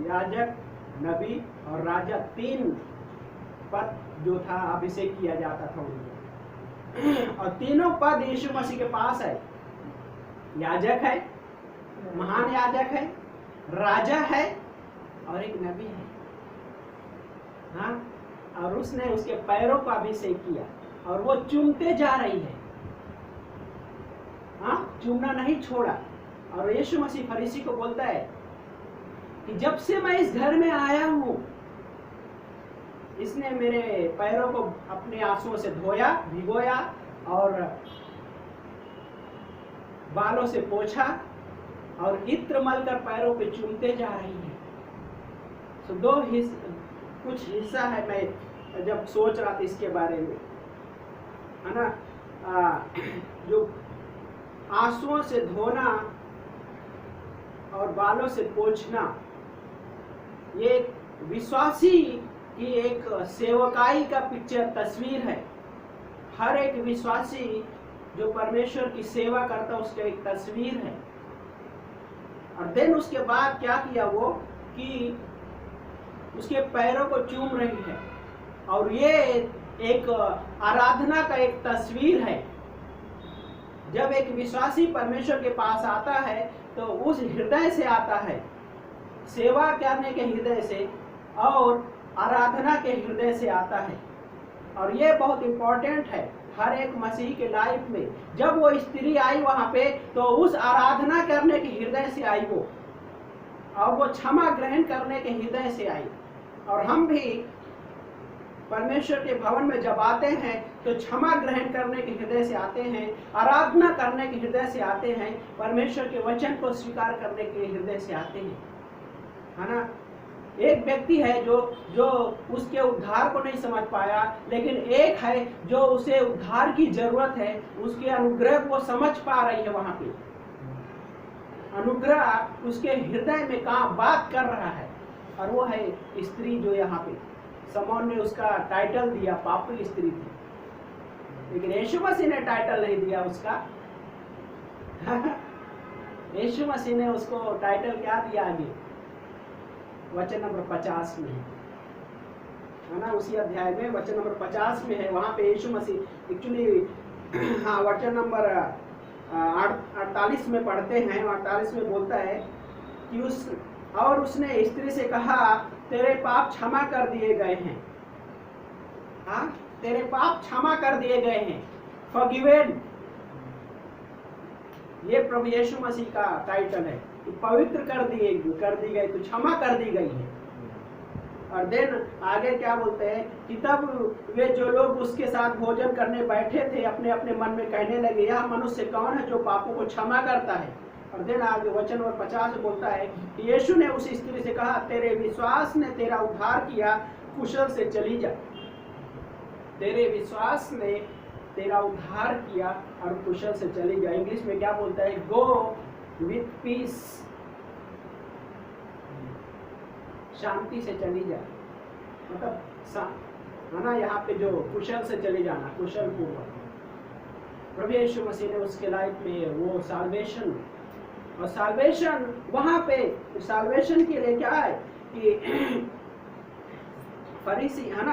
याजक, नबी और राजा, 3 पद जो था अभिषेक किया जाता था उनको। और तीनों पद यीशु मसीह के पास है। याजक है, महान याजक है, राजा है और एक नबी है। हाँ, और उसने उसके पैरों का अभिषेक किया और वो चूमते जा रही है। हाँ, चूमना नहीं छोड़ा। और यीशु मसीह फरीसी को बोलता है कि जब से मैं इस घर में आया हूं, इसने मेरे पैरों को अपने आंसुओं से धोया, भिगोया और बालों से पोंछा और इत्र मलकर पैरों पे चूमते जा रही है। तो कुछ हिस्सा है, मैं जब सोच रहा था इसके बारे में, है ना, जो आंसुओं से धोना और बालों से पोंछना, ये विश्वासी की एक सेवकाई का पिक्चर, तस्वीर है। हर एक विश्वासी जो परमेश्वर की सेवा करता है उसका एक तस्वीर है। और देन उसके बाद क्या किया वो कि उसके पैरों को चूम रही है, और ये एक आराधना का एक तस्वीर है। जब एक विश्वासी परमेश्वर के पास आता है तो उस हृदय से आता है, सेवा करने के हृदय से और आराधना के हृदय से आता है। और ये बहुत इंपॉर्टेंट है हर एक मसीही के लाइफ में। जब वो स्त्री आई वहां पे तो उस आराधना करने के हृदय से आई वो, और वो क्षमा ग्रहण करने के हृदय से आई। और हम भी परमेश्वर के भवन में जब आते हैं तो क्षमा ग्रहण करने के हृदय से आते हैं, आराधना करने के हृदय से आते हैं, परमेश्वर के वचन को स्वीकार करने के हृदय से आते हैं, है ना। एक व्यक्ति है जो उसके उद्धार को नहीं समझ पाया, लेकिन एक है जो उसे उद्धार की जरूरत है, उसके अनुग्रह को समझ पा रही है। वहां पे अनुग्रह उसके हृदय में कहाँ बात कर रहा है, और वो है स्त्री जो यहाँ पे समौन ने उसका टाइटल दिया, पापी स्त्री थी, लेकिन यीशु मसीह ने टाइटल नहीं दिया उसका। यीशु मसीह ने उसको टाइटल क्या दिया आगे, वचन नंबर 50 में है ना, उसी अध्याय में वचन नंबर 50 में है। वहां पे यीशु मसीह एक्चुअली, हाँ, वचन नंबर 48 में पढ़ते हैं। 48 में बोलता है कि उसने स्त्री से कहा, तेरे पाप क्षमा कर दिए गए हैं। हाँ, तेरे पाप क्षमा कर दिए गए हैं, फॉरगिवन। ये प्रभु यीशु मसीह का टाइटल है, पवित्र कर दी गई, तो क्षमा कर दी गई है। और देन आगे क्या बोलते हैं कि तब वे जो लोग उसके साथ भोजन करने बैठे थे अपने अपने मन में कहने लगे, यह मनुष्य कौन है जो पापों को क्षमा करता है। और देन आगे वचन नंबर 50 बोलता है कि यीशु ने उस स्त्री से कहा, तेरे विश्वास ने तेरा उद्धार किया, कुशल से चली जा। तेरे विश्वास ने तेरा उद्धार किया और कुशल से चली जा। इंग्लिश में क्या बोलता है, गो विथ पीस, शांति से चली जा। मतलब है ना, यहाँ पे जो कुशल से चली जाना, कुशल पूर्वक। प्रभु यीशु मसीह ने उसके लाइफ में वो साल्वेशन, और साल्वेशन वहां पे साल्वेशन के लिए क्या है कि फरीसी है ना,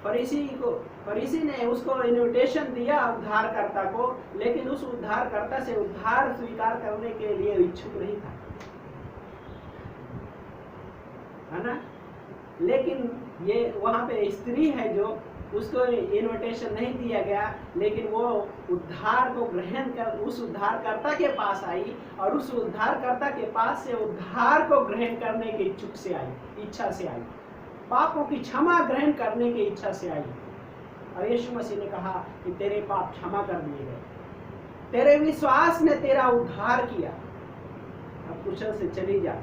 फरीसी ने उसको इन्विटेशन दिया उद्धारकर्ता को, लेकिन उस उद्धारकर्ता से उद्धार स्वीकार करने के लिए इच्छुक नहीं था, है ना। लेकिन ये वहां पे स्त्री है जो उसको इन्विटेशन नहीं दिया गया, लेकिन वो उद्धार को ग्रहण कर उस उद्धारकर्ता के पास आई, और उस उद्धारकर्ता के पास से उद्धार को ग्रहण करने की इच्छा से आई, पापों की क्षमा ग्रहण करने की इच्छा से आई। और यीशु मसीह ने कहा कि तेरे पाप क्षमा कर दिए गए, तेरे विश्वास ने तेरा उद्धार किया, अब कुशल से चली जा।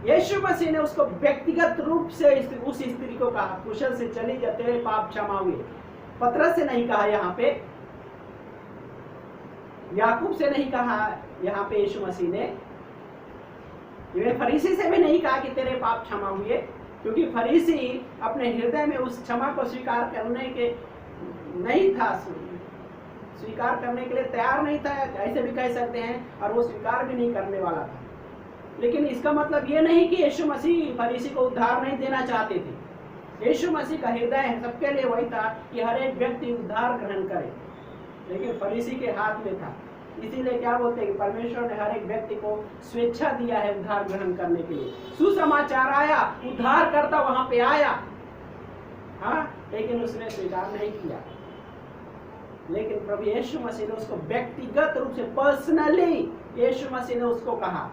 यीशु मसीह ने उसको व्यक्तिगत रूप से उस स्त्री को कहा, कुशल से चली जा, तेरे पाप क्षमा हुए। पतरस से नहीं कहा, यहाँ पे याकूब से नहीं कहा, यहाँ पे यीशु मसीह ने इवन फरीसी से भी नहीं कहा कि तेरे पाप क्षमा हुए, क्योंकि फरीसी अपने हृदय में उस क्षमा को स्वीकार करने के नहीं था, स्वीकार करने के लिए तैयार नहीं था, ऐसे भी कह सकते हैं, और वो स्वीकार भी नहीं करने वाला था। लेकिन इसका मतलब ये नहीं कि यीशु मसीह फरीसी को उद्धार नहीं देना चाहते थे। यीशु मसीह का हृदय सबके लिए वही था कि हर एक व्यक्ति उद्धार ग्रहण करे, लेकिन फरीसी के हाथ में था। इसीलिए क्या बोलते हैं कि परमेश्वर ने हर एक व्यक्ति को स्वेच्छा दिया है उद्धार ग्रहण करने के लिए। सुसमाचार आया, उद्धार करता वहां पे आया, हाँ, लेकिन उसने स्वीकार नहीं किया। लेकिन प्रभु यीशु मसीह ने उसको व्यक्तिगत रूप से पर्सनली यीशु मसीह ने उसको कहा,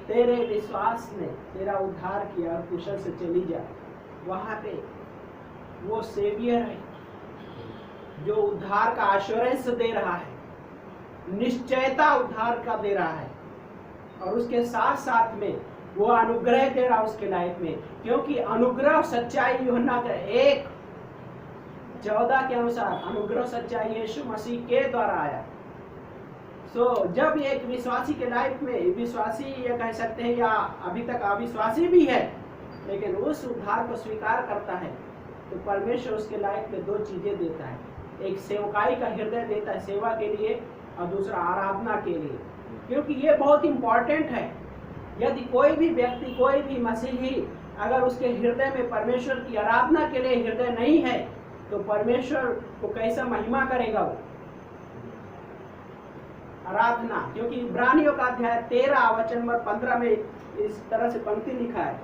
तेरे विश्वास ने तेरा उद्धार किया और कुशल से चली जा। वहां पे वो सेवियर है जो उद्धार का आश्योरेंस दे रहा है, निश्चयता उद्धार का दे रहा है, और उसके साथ साथ में वो अनुग्रह दे रहा उसके लाइफ में, क्योंकि अनुग्रह और सच्चाई यूहन्ना का 1:14 के अनुसार अनुग्रह सच्चाई यीशु मसीह के द्वारा आया। जब एक विश्वासी के लाइफ में, विश्वासी ये कह सकते हैं या अभी तक अविश्वासी भी है, लेकिन उस उद्धार को स्वीकार करता है, तो परमेश्वर उसके लाइफ में 2 चीजें देता है। एक सेवकाई का हृदय देता है सेवा के लिए, और दूसरा आराधना के लिए, क्योंकि ये बहुत इंपॉर्टेंट है। यदि कोई भी व्यक्ति, कोई भी मसीही अगर उसके हृदय में परमेश्वर की आराधना के लिए हृदय नहीं है, तो परमेश्वर को कैसा महिमा करेगा वो आराधना। क्योंकि इब्रानियों का अध्याय 13 वचन नंबर 15 में इस तरह से पंक्ति लिखा है,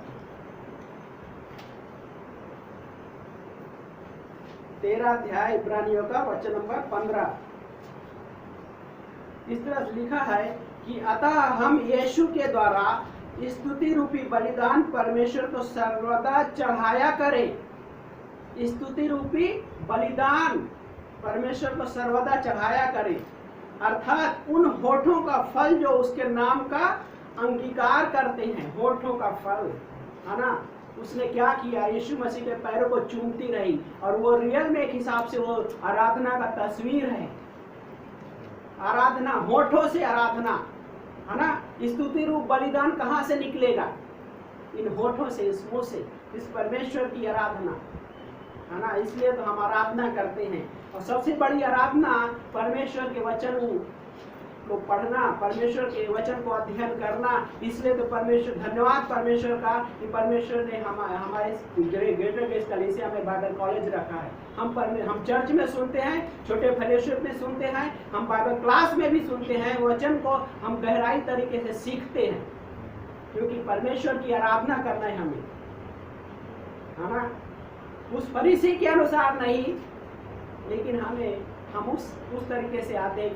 13 अध्याय इब्रानियों का वचन नंबर 15 इस तरह से लिखा है कि अतः हम यीशु के द्वारा स्तुति रूपी बलिदान परमेश्वर को सर्वदा चढ़ाया करें। स्तुति रूपी बलिदान परमेश्वर को सर्वदा चढ़ाया करें, अर्थात उन होठों का फल जो उसके नाम का अंगीकार करते हैं। होठों का फल है ना, उसने क्या किया, यीशु मसीह के पैरों को चूमती रही, और वो रियल में एक हिसाब से वो आराधना का तस्वीर है। आराधना, होठों से आराधना है ना। स्तुति रूप बलिदान कहाँ से निकलेगा? इन होठों से, इस मुंह से, इस परमेश्वर की आराधना है ना। इसलिए तो हम आराधना करते हैं, और सबसे बड़ी आराधना परमेश्वर के वचन को पढ़ना, परमेश्वर के वचन को अध्ययन करना। इसलिए तो परमेश्वर, धन्यवाद परमेश्वर का कि परमेश्वर ने हमारे ग्रेटर गेस्ट कलीसिया में बाइबल कॉलेज रखा है। हम चर्च में सुनते हैं, छोटे फेलोशिप में सुनते हैं, हम बाइबल क्लास में भी सुनते हैं। वचन को हम गहराई तरीके से सीखते हैं, क्योंकि परमेश्वर की आराधना करना है हमें, है ना। उस फरीसी के अनुसार नहीं, लेकिन हम उस तरीके से आते हैं,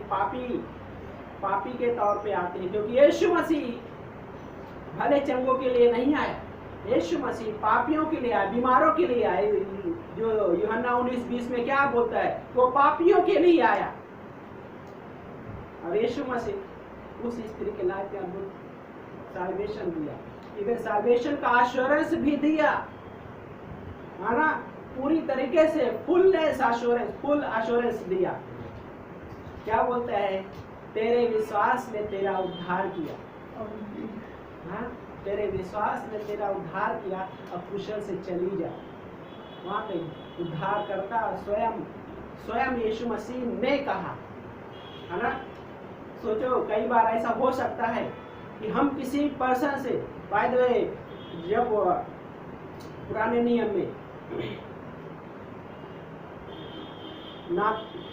पापी के तौर पे आते हैं, क्योंकि यीशु मसीह भले चंगों के लिए नहीं आया, यीशु मसीह पापियों के लिए आया, बीमारों के लिए आए। जो यूहन्ना 19:20 में क्या बोलता है, वो पापियों के लिए आया। और यीशु मसीह उस स्त्री के लाइफ में अद्भुत साल्वेशन दिया, इवन साल्वेशन का एश्योरेंस भी दिया, है ना। पूरी तरीके से फुल एश्योरेंस दिया। क्या बोलता है, तेरे विश्वास ने तेरा उद्धार किया, हाँ, तेरे विश्वास ने तेरा उद्धार किया, अब कुशल से चली जा। वहाँ पे उद्धार करता स्वयं यीशु मसीह ने कहा, है ना। सोचो, कई बार ऐसा हो सकता है कि हम किसी पर्सन से, बाय द वे, जब पुराने नियम में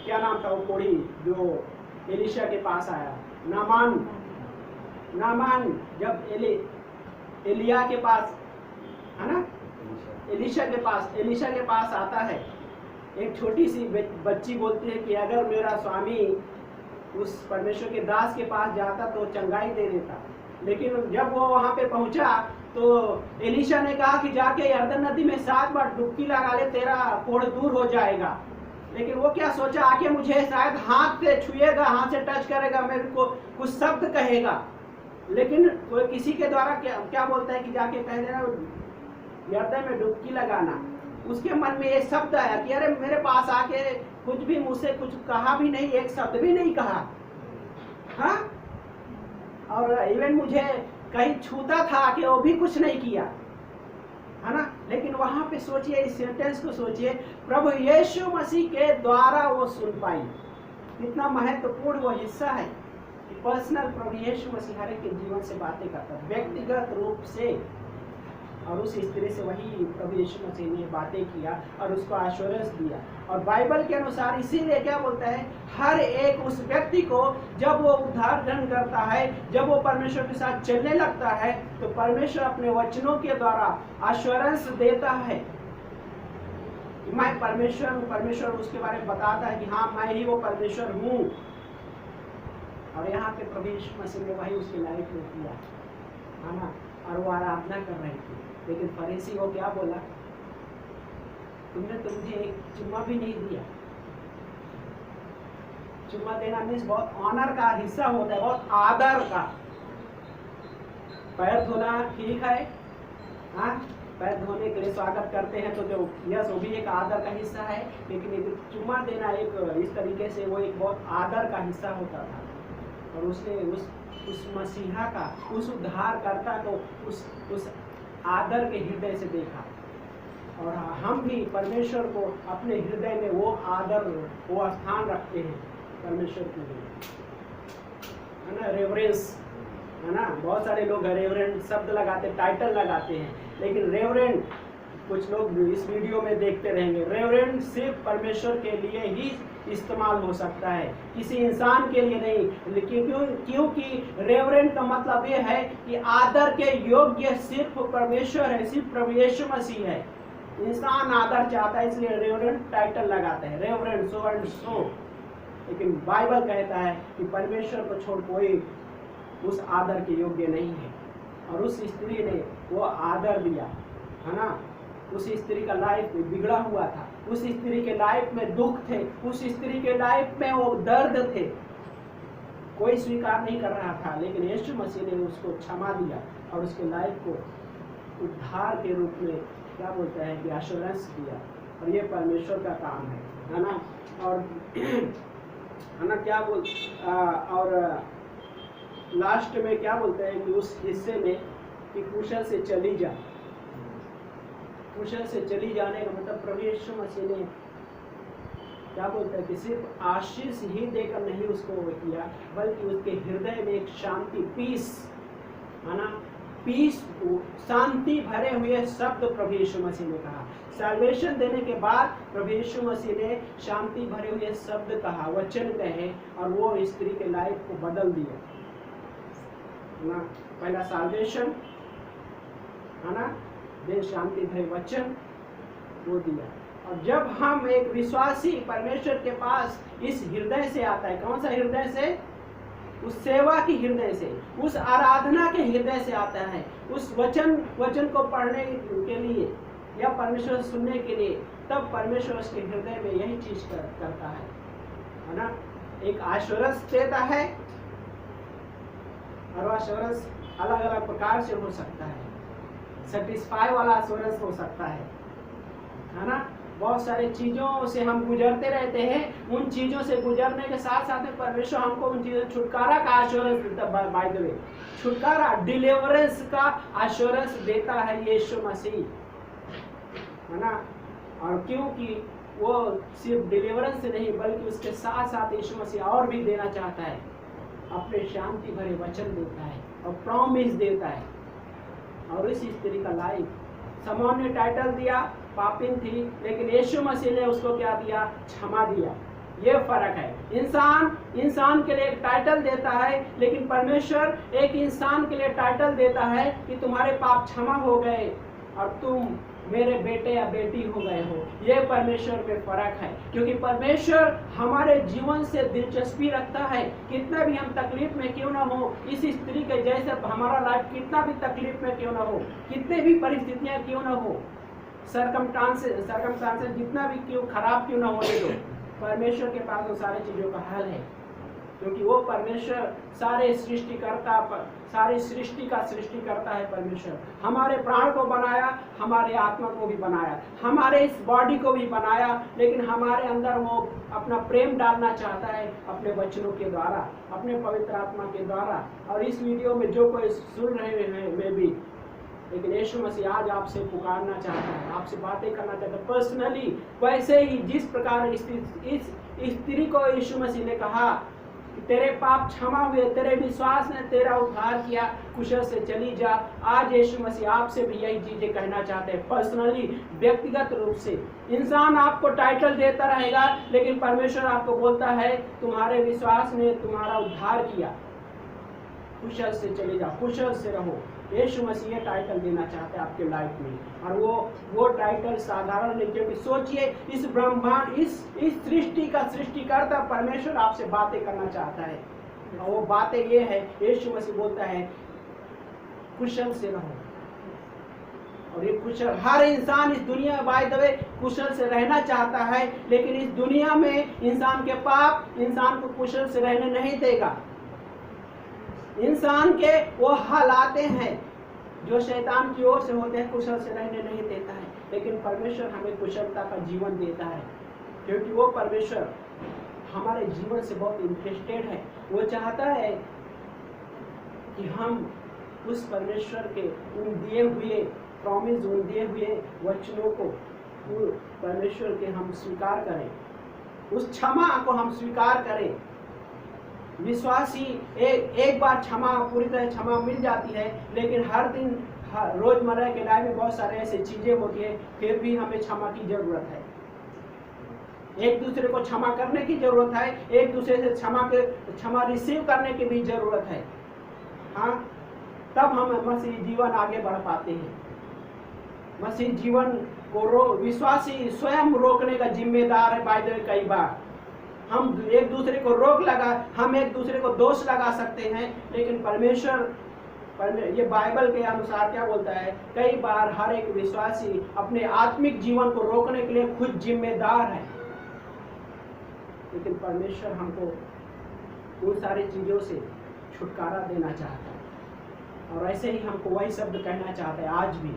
क्या नाम था वो कोढ़ी जो एलिशा के पास आया, नामान जब एलिया के पास, है ना, एलिशा के पास आता है, एक छोटी सी बच्ची बोलती है कि अगर मेरा स्वामी उस परमेश्वर के दास के पास जाता तो चंगाई दे देता। लेकिन जब वो वहां पे पहुंचा तो एलिशा ने कहा कि जाके यरदन नदी में 7 बार डुबकी लगा ले, तेरा कोढ़ दूर हो जाएगा। लेकिन वो क्या सोचा, आके मुझे शायद हाथ से छुएगा, हाथ से टच करेगा, मेरे को कुछ शब्द कहेगा। लेकिन वो किसी के द्वारा क्या बोलता है कि जाके कह देना यरदन में डुबकी लगाना। उसके मन में ये शब्द आया कि अरे मेरे पास आके कुछ भी मुझसे कुछ कहा भी नहीं, एक शब्द भी नहीं कहा, हाँ। और इवन मुझे कहीं छूता था कि वो भी कुछ नहीं किया, है ना। लेकिन वहां पे सोचिए, इस सेंटेंस को सोचिए, प्रभु यीशु मसीह के द्वारा वो सुन पाई। कितना महत्वपूर्ण वो हिस्सा है कि पर्सनल प्रभु यीशु मसीह हर एक के जीवन से बातें करता है, व्यक्तिगत रूप से। और उस स्त्री से वही प्रभु यीशु मसीह ने बातें किया और उसको एश्योरेंस दिया। और बाइबल के अनुसार इसीलिए क्या बोलता है, हर एक उस व्यक्ति को जब वो उद्धार ग्रहण करता है, जब वो परमेश्वर के साथ चलने लगता है, तो परमेश्वर अपने वचनों के द्वारा एश्योरेंस देता है कि मैं परमेश्वर हूँ। परमेश्वर उसके बारे में बताता है कि हाँ, मैं ही वो परमेश्वर हूँ। और यहाँ पे प्रभु यीशु मसीह ने वही उसकी लाइफ में किया, है ना। और वो आराधना कर रही थी, लेकिन फरीसी को क्या बोला, तुमने तो मुझे एक चुम्मा भी नहीं दिया। चुम्मा देना मीन्स बहुत ऑनर का हिस्सा होता है, बहुत आदर का। पैर धोना ठीक है, हाँ, पैर धोने के लिए स्वागत करते हैं तो जो यस वो भी एक आदर का हिस्सा है, लेकिन एक चुम्मा देना एक इस तरीके से वो एक बहुत आदर का हिस्सा होता था। और उसने उस मसीहा का, उस उद्धारकर्ता को उस आदर के हृदय से देखा। और हम भी परमेश्वर को अपने हृदय में वो आदर, वो स्थान रखते हैं परमेश्वर के लिए, है ना। रेवरेंस, है ना। बहुत सारे लोग रेवरेंट शब्द लगाते, टाइटल लगाते हैं, लेकिन रेवरेंट कुछ लोग इस वीडियो में देखते रहेंगे, रेवरेंट सिर्फ परमेश्वर के लिए ही इस्तेमाल हो सकता है, किसी इंसान के लिए नहीं। लेकिन क्योंकि रेवरेंट का मतलब ये है कि आदर के योग्य सिर्फ परमेश्वर है, सिर्फ प्रभु यीशु मसीह है। इंसान आदर चाहता है, इसलिए रेवरेंट टाइटल लगाते हैं, रेवरेंट सो एंड सो। लेकिन बाइबल कहता है कि परमेश्वर को छोड़ कोई उस आदर के योग्य नहीं है। और उस स्त्री ने वो आदर दिया, है ना। उस स्त्री का लाइफ बिगड़ा हुआ था, उस स्त्री के लाइफ में दुख थे, उस स्त्री के लाइफ में वो दर्द थे, कोई स्वीकार नहीं कर रहा था। लेकिन यीशु मसीह ने उसको क्षमा दिया और उसके लाइफ को उद्धार के रूप में क्या बोलता है कि एश्योरेंस दिया। और ये परमेश्वर का काम है ना। और है ना, क्या बोल और लास्ट में क्या बोलते हैं कि उस हिस्से में कि कुशल से चली जा। कुशल से चली जाने का मतलब प्रभु यीशु मसीह ने क्या बोलता है कि सिर्फ आशीष ही देकर नहीं उसको किया, बल्कि उसके हृदय में एक शांति, पीस, है ना, पीस, शांति भरे हुए शब्द प्रभु यीशु मसीह ने कहा। सैल्वेशन देने के बाद प्रभु यीशु मसीह ने शांति भरे हुए शब्द कहा, वचन कहे, और वो स्त्री के लाइफ को बदल दिया, है ना। पहला सैल्वेशन, है ना, देन शांति भरे वचन वो दिया। और जब हम एक विश्वासी परमेश्वर के पास इस हृदय से आता है, कौन सा हृदय से, उस सेवा की हृदय से, उस आराधना के हृदय से आता है, उस वचन को पढ़ने के लिए या परमेश्वर सुनने के लिए, तब परमेश्वर उसके हृदय में यही चीज करता है ना। एक एश्योरेंस देता है, और एश्योरेंस अलग अलग प्रकार से हो सकता है। सेटिस्फाई वाला एश्योरेंस हो सकता है ना। बहुत सारी चीजों से हम गुजरते रहते हैं, उन चीजों से गुजरने के साथ साथ में परमेश्वर हमको उन चीजों छुटकारा का एश्योरेंस देता है। बाय द वे, छुटकारा, डिलीवरेंस का एश्योरेंस देता है यीशु मसीह, है ना। और क्योंकि वो सिर्फ डिलीवरेंस से नहीं, बल्कि उसके साथ साथ यीशु मसीह और भी देना चाहता है, अपने शांति भरे वचन देता है और प्रॉमिस देता है। और इस स्त्री का लाइफ, समौन ने टाइटल दिया, पापिन थी, लेकिन यीशु मसीह ने उसको क्या दिया, क्षमा दिया। ये फर्क है। इंसान के लिए एक टाइटल देता है, लेकिन परमेश्वर एक इंसान के लिए टाइटल देता है कि तुम्हारे पाप क्षमा हो गए और तुम मेरे बेटे या बेटी हो गए हो। ये परमेश्वर में फर्क है, क्योंकि परमेश्वर हमारे जीवन से दिलचस्पी रखता है। कितना भी हम तकलीफ में क्यों ना हो, इस स्त्री के जैसे हमारा लाइफ कितना भी तकलीफ में क्यों ना हो, कितने भी परिस्थितियां क्यों ना हो, सरकमस्टांसेस जितना भी क्यों खराब क्यों ना होने दो, परमेश्वर के पास वो सारी चीजों का हल है। क्योंकि वो परमेश्वर सारे सृष्टि का सृष्टि करता है। परमेश्वर हमारे प्राण को बनाया, हमारे आत्मा को भी बनाया, हमारे इस बॉडी को भी बनाया, लेकिन हमारे अंदर वो अपना प्रेम डालना चाहता है अपने वचनों के द्वारा, अपने पवित्र आत्मा के द्वारा। और इस वीडियो में जो कोई सुन रहे हैं मैं भी, लेकिन यीशु मसीह आज आपसे पुकारना चाहता है, आपसे बातें करना चाहता है पर्सनली। वैसे ही जिस प्रकार इस स्त्री को यीशु मसीह ने कहा कि तेरे पाप क्षमा हुए, तेरे विश्वास ने तेरा उद्धार किया, कुशल से चली जा। आज यीशु मसीह आपसे भी यही चीजें कहना चाहते हैं पर्सनली, व्यक्तिगत रूप से। इंसान आपको टाइटल देता रहेगा, लेकिन परमेश्वर आपको बोलता है तुम्हारे विश्वास ने तुम्हारा उद्धार किया, कुशल से चले जाओ, कुशल से रहो। यीशु मसीह ये टाइटल देना चाहते हैं आपके लाइफ में, और वो टाइटल साधारण नहीं, क्योंकि सोचिए इस ब्रह्मांड, इस सृष्टि का सृष्टिकर्ता परमेश्वर आपसे बातें करना चाहता है, और वो बातें ये है, यीशु मसीह बोलता है कुशल से रहो। और ये कुशल, हर इंसान इस दुनिया में बाय द वे कुशल से रहना चाहता है, लेकिन इस दुनिया में इंसान के पाप इंसान को कुशल से रहने नहीं देगा। इंसान के वो हालाते हैं जो शैतान की ओर से होते हैं, कुशल से रहने नहीं देता है, लेकिन परमेश्वर हमें कुशलता का जीवन देता है, क्योंकि वो परमेश्वर हमारे जीवन से बहुत इंटरेस्टेड है। वो चाहता है कि हम उस परमेश्वर के उन दिए हुए प्रॉमिस, उन दिए हुए वचनों को, परमेश्वर के हम स्वीकार करें, उस क्षमा को हम स्वीकार करें। विश्वासी एक बार क्षमा, पूरी तरह क्षमा मिल जाती है, लेकिन हर दिन रोजमर्रा के लाइफ में बहुत सारे ऐसे चीजें होती है, फिर भी हमें क्षमा की जरूरत है। एक दूसरे को क्षमा करने की जरूरत है, एक दूसरे से क्षमा रिसीव करने की भी जरूरत है। हाँ, तब हम मसीह जीवन आगे बढ़ पाते हैं। मसीह जीवन को विश्वासी स्वयं रोकने का जिम्मेदार है। बाय द वे कई बार हम एक दूसरे को हम एक दूसरे को दोष लगा सकते हैं, लेकिन परमेश्वर ये बाइबल के अनुसार क्या बोलता है, कई बार हर एक विश्वासी अपने आत्मिक जीवन को रोकने के लिए खुद जिम्मेदार है। लेकिन परमेश्वर हमको उन सारी चीजों से छुटकारा देना चाहता है, और ऐसे ही हमको वही शब्द कहना चाहता है आज भी,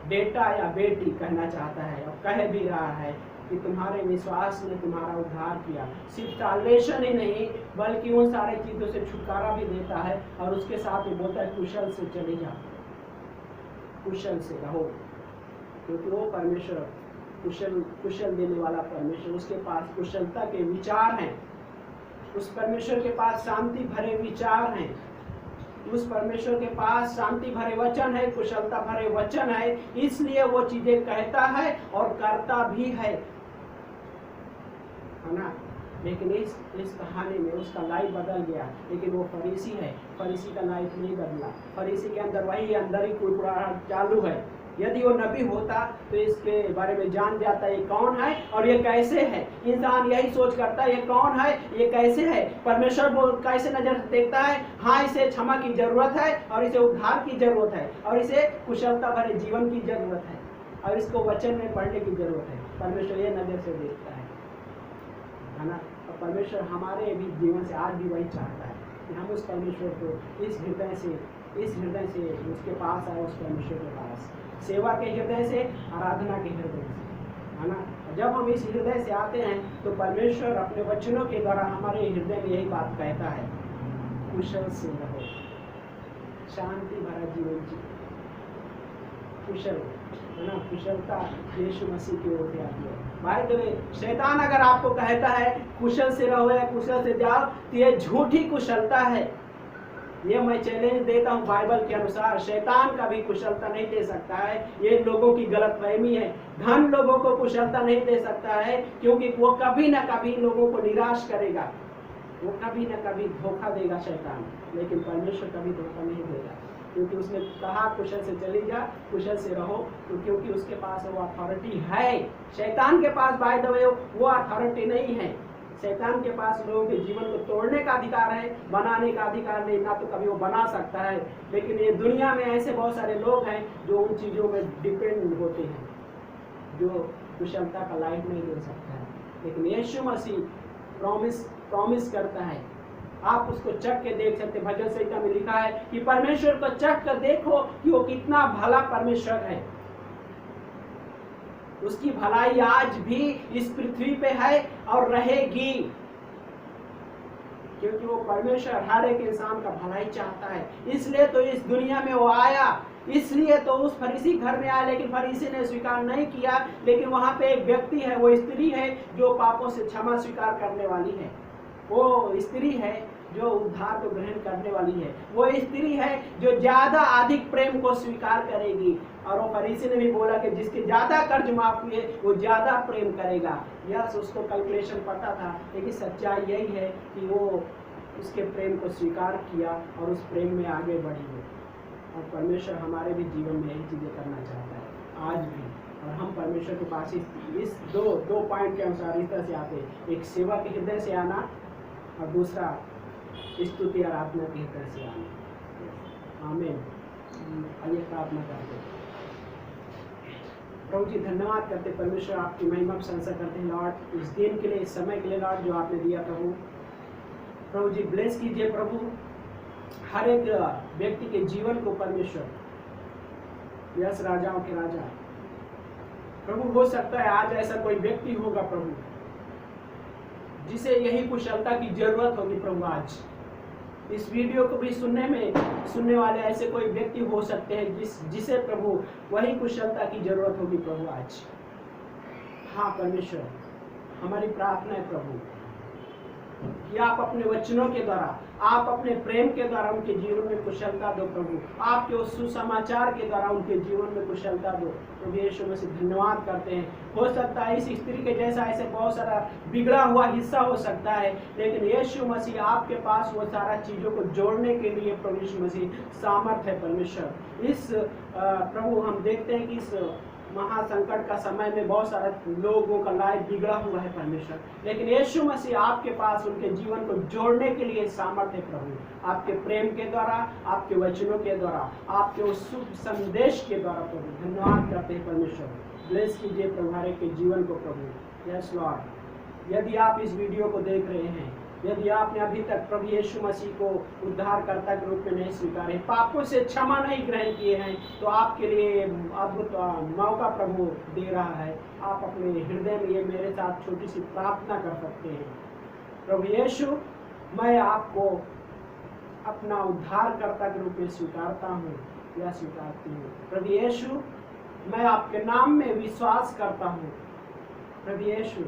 बेटा या बेटी कहना चाहता है, और कह भी रहा है कि तुम्हारे विश्वास ने तुम्हारा उद्धार किया। सिर्फ साल्वेशन ही नहीं, बल्कि उन सारे चीजों से छुटकारा भी देता है, और उसके साथ ही बोलता है कुशल से चले जाओ, कुशल से रहो, क्योंकि वो परमेश्वर कुशल देने वाला परमेश्वर, उसके पास कुशलता के विचार हैं, उस परमेश्वर के पास शांति भरे विचार हैं, उस परमेश्वर के पास शांति भरे वचन है, कुशलता भरे वचन है, इसलिए वो चीजें कहता है और करता भी है ना। लेकिन इस कहानी में उसका लाइफ बदल गया, लेकिन वो फरीसी है, फरीसी का लाइफ नहीं बदला। फरीसी के अंदर वही अंदर ही कुड़कुड़ाहट चालू है। यदि वो नबी होता तो इसके बारे में जान जाता ये कौन है और ये कैसे है। इंसान यही सोच करता है ये कौन है, ये कैसे है। परमेश्वर वो कैसे नजर से देखता है, हाँ इसे क्षमा की जरूरत है और इसे उद्धार की जरूरत है और इसे कुशलता भरे जीवन की जरूरत है और इसको वचन में पढ़ने की जरूरत है। परमेश्वर ये नजर से देखता है ना। और परमेश्वर हमारे भी जीवन से आज भी वही चाहता है कि हम उस परमेश्वर को इस हृदय से उसके पास आए, उस परमेश्वर के पास सेवा के हृदय से, आराधना के हृदय से, है ना। जब हम इस हृदय से आते हैं तो परमेश्वर अपने वचनों के द्वारा हमारे हृदय में यही बात कहता है, कुशल से रहो, शांति भरा जीवन जियो, कुशल, है ना। कुशलता यीशु मसीह की ओर से आती है। भाई तो शैतान अगर आपको कहता है कुशल से रहो या कुशल से जाओ, तो ये झूठी कुशलता है। ये मैं चैलेंज देता हूँ, बाइबल के अनुसार शैतान का भी कुशलता नहीं दे सकता है। ये लोगों की गलतफहमी है। धन लोगों को कुशलता नहीं दे सकता है, क्योंकि वो कभी ना कभी लोगों को निराश करेगा, वो कभी ना कभी धोखा देगा शैतान। लेकिन परमेश्वर कभी धोखा नहीं देगा, क्योंकि उसने कहा कुशल से चली जा, कुशल से रहो, तो क्योंकि उसके पास वो अथॉरिटी है। शैतान के पास बाय द वे वो अथॉरिटी नहीं है। शैतान के पास लोगों के जीवन को तोड़ने का अधिकार है, बनाने का अधिकार नहीं। ना तो कभी वो बना सकता है, लेकिन ये दुनिया में ऐसे बहुत सारे लोग हैं जो उन चीज़ों में डिपेंड होते हैं, जो कुशलता का लाइफ नहीं दे सकता है। लेकिन यीशु मसीह प्रॉमिस करता है आप उसको चख के देख सकते। भजन संहिता में लिखा है कि परमेश्वर को चख कर देखो कि वो कितना भला परमेश्वर है। उसकी भलाई आज भी इस पृथ्वी पे है और रहेगी, क्योंकि वो परमेश्वर हर एक इंसान का भलाई चाहता है। इसलिए तो इस दुनिया में वो आया, इसलिए तो उस फरीसी घर में आया, लेकिन फरीसी ने स्वीकार नहीं किया। लेकिन वहां पे एक व्यक्ति है, वो स्त्री है जो पापों से क्षमा स्वीकार करने वाली है। वो स्त्री है जो उद्धार को ग्रहण करने वाली है। वो स्त्री है जो ज्यादा अधिक प्रेम को स्वीकार करेगी। और वो फरीसी ने भी बोला कि जिसके ज्यादा कर्ज माफ हुए वो ज्यादा प्रेम करेगा। यस, उसको कैलकुलेशन पता था, लेकिन सच्चाई यही है कि वो उसके प्रेम को स्वीकार किया और उस प्रेम में आगे बढ़ी है। और परमेश्वर हमारे भी जीवन में यही चीजें करना चाहता है आज भी। और हम परमेश्वर के पास इस दो पॉइंट के अनुसार इस तरह से आते हैं। एक सेवा के हृदय से आना और दूसरा स्तुति आराधना के हृदय से आना। आमीन। आइए प्रार्थना करते हैं। प्रभु जी धन्यवाद करते परमेश्वर, आपकी महिमा प्रशंसा करते हैं लॉर्ड, इस दिन के लिए, इस समय के लिए लॉर्ड जो आपने दिया प्रभु। प्रभु जी ब्लेस कीजिए प्रभु हर एक व्यक्ति के जीवन को परमेश्वर। यस, राजाओं के राजा प्रभु, हो सकता है आज ऐसा कोई व्यक्ति होगा प्रभु जिसे यही कुशलता की जरूरत होगी प्रभु। आज इस वीडियो को भी सुनने वाले ऐसे कोई व्यक्ति हो सकते हैं जिसे प्रभु वही कुशलता की जरूरत होगी प्रभु आज। हाँ परमेश्वर, हमारी प्रार्थना है प्रभु कि आप अपने वचनों के द्वारा, आप अपने प्रेम के द्वारा उनके जीवन में कुशलता दो प्रभु। आपके उस सुसमाचार के द्वारा उनके जीवन में कुशलता दो प्रभु यीशु मसीह। धन्यवाद करते हैं। हो सकता है इस स्त्री के जैसा ऐसे बहुत सारा बिगड़ा हुआ हिस्सा हो सकता है, लेकिन यीशु मसीह आपके पास वो सारा चीजों को जोड़ने के लिए प्रभु यीशु मसीह सामर्थ है परमेश्वर। इस प्रभु हम देखते हैं कि इस महासंकट का समय में बहुत सारे लोगों का लाइफ बिगड़ा हुआ है परमेश्वर, लेकिन यीशु मसीह आपके पास उनके जीवन को जोड़ने के लिए सामर्थ्य है प्रभु। आपके प्रेम के द्वारा, आपके वचनों के द्वारा, आपके उस शुभ संदेश के द्वारा प्रभु धन्यवाद करते हैं परमेश्वर। ब्लेस कीजिए प्रभु हर एक के जीवन को प्रभु। यस लॉर्ड, यदि आप इस वीडियो को देख रहे हैं, यदि आपने अभी तक प्रभु यीशु मसीह को उद्धारकर्ता के रूप में नहीं स्वीकारे, पापों से क्षमा नहीं ग्रहण किए हैं, तो आपके लिए अद्भुत मौका प्रभु दे रहा है। आप अपने हृदय में ये मेरे साथ छोटी सी प्रार्थना कर सकते हैं। प्रभु यीशु, मैं आपको अपना उद्धारकर्ता के रूप में स्वीकारता हूँ या स्वीकारती हूँ। प्रभु यीशु, मैं आपके नाम में विश्वास करता हूँ। प्रभु यीशु,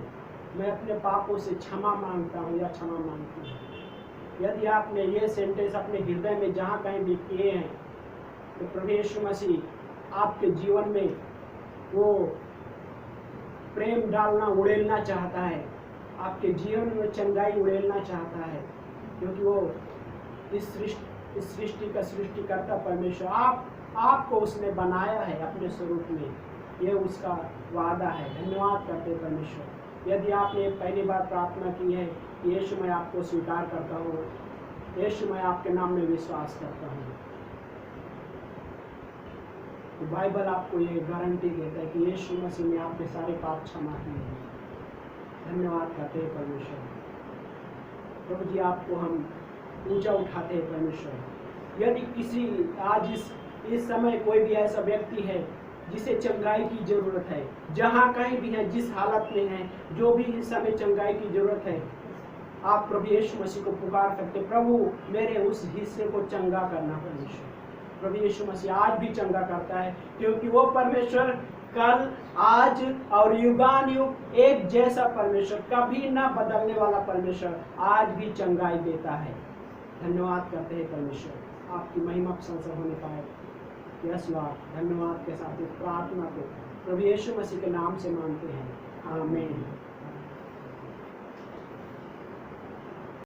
मैं अपने पापों से क्षमा मांगता हूँ या क्षमा मांगती हूँ। यदि आपने ये सेंटेंस अपने हृदय में जहाँ कहीं भी किए हैं, तो प्रभु यीशु मसीह आपके जीवन में वो प्रेम डालना, उड़ेलना चाहता है। आपके जीवन में चंगाई उड़ेलना चाहता है, क्योंकि वो इस सृष्टि का सृष्टिकर्ता परमेश्वर आपको उसने बनाया है अपने स्वरूप में। ये उसका वादा है। धन्यवाद करते परमेश्वर। यदि आपने पहली बार प्रार्थना की है कि यीशु मैं आपको स्वीकार करता हूँ, यीशु मैं आपके नाम में विश्वास करता हूँ, तो बाइबल आपको ये गारंटी देता है कि यीशु मसीह ने आपके सारे पाप क्षमा किए हैं। धन्यवाद करते हैं परमेश्वर। प्रभु जी आपको हम ऊंचा उठाते हैं परमेश्वर। यदि किसी आज इस समय कोई भी ऐसा व्यक्ति है जिसे चंगाई की जरूरत है, जहाँ कहीं भी है, जिस हालत में है, जो भी इस समय चंगाई की जरूरत है, आप प्रभु यीशु मसीह को पुकार सकते। प्रभु मेरे उस हिस्से को चंगा करना परमेश्वर। प्रभु यीशु मसीह आज भी चंगा करता है, क्योंकि वो परमेश्वर कल, आज और युगानुयुग एक जैसा परमेश्वर, कभी ना बदलने वाला परमेश्वर आज भी चंगाई देता है। धन्यवाद करते हैं परमेश्वर, आपकी महिमा प्रशंसा होने पाए। यस लॉर्ड, धन्यवाद के साथ इस प्रार्थना को प्रभु यीशु मसीह के नाम से मांगते हैं। आमीन।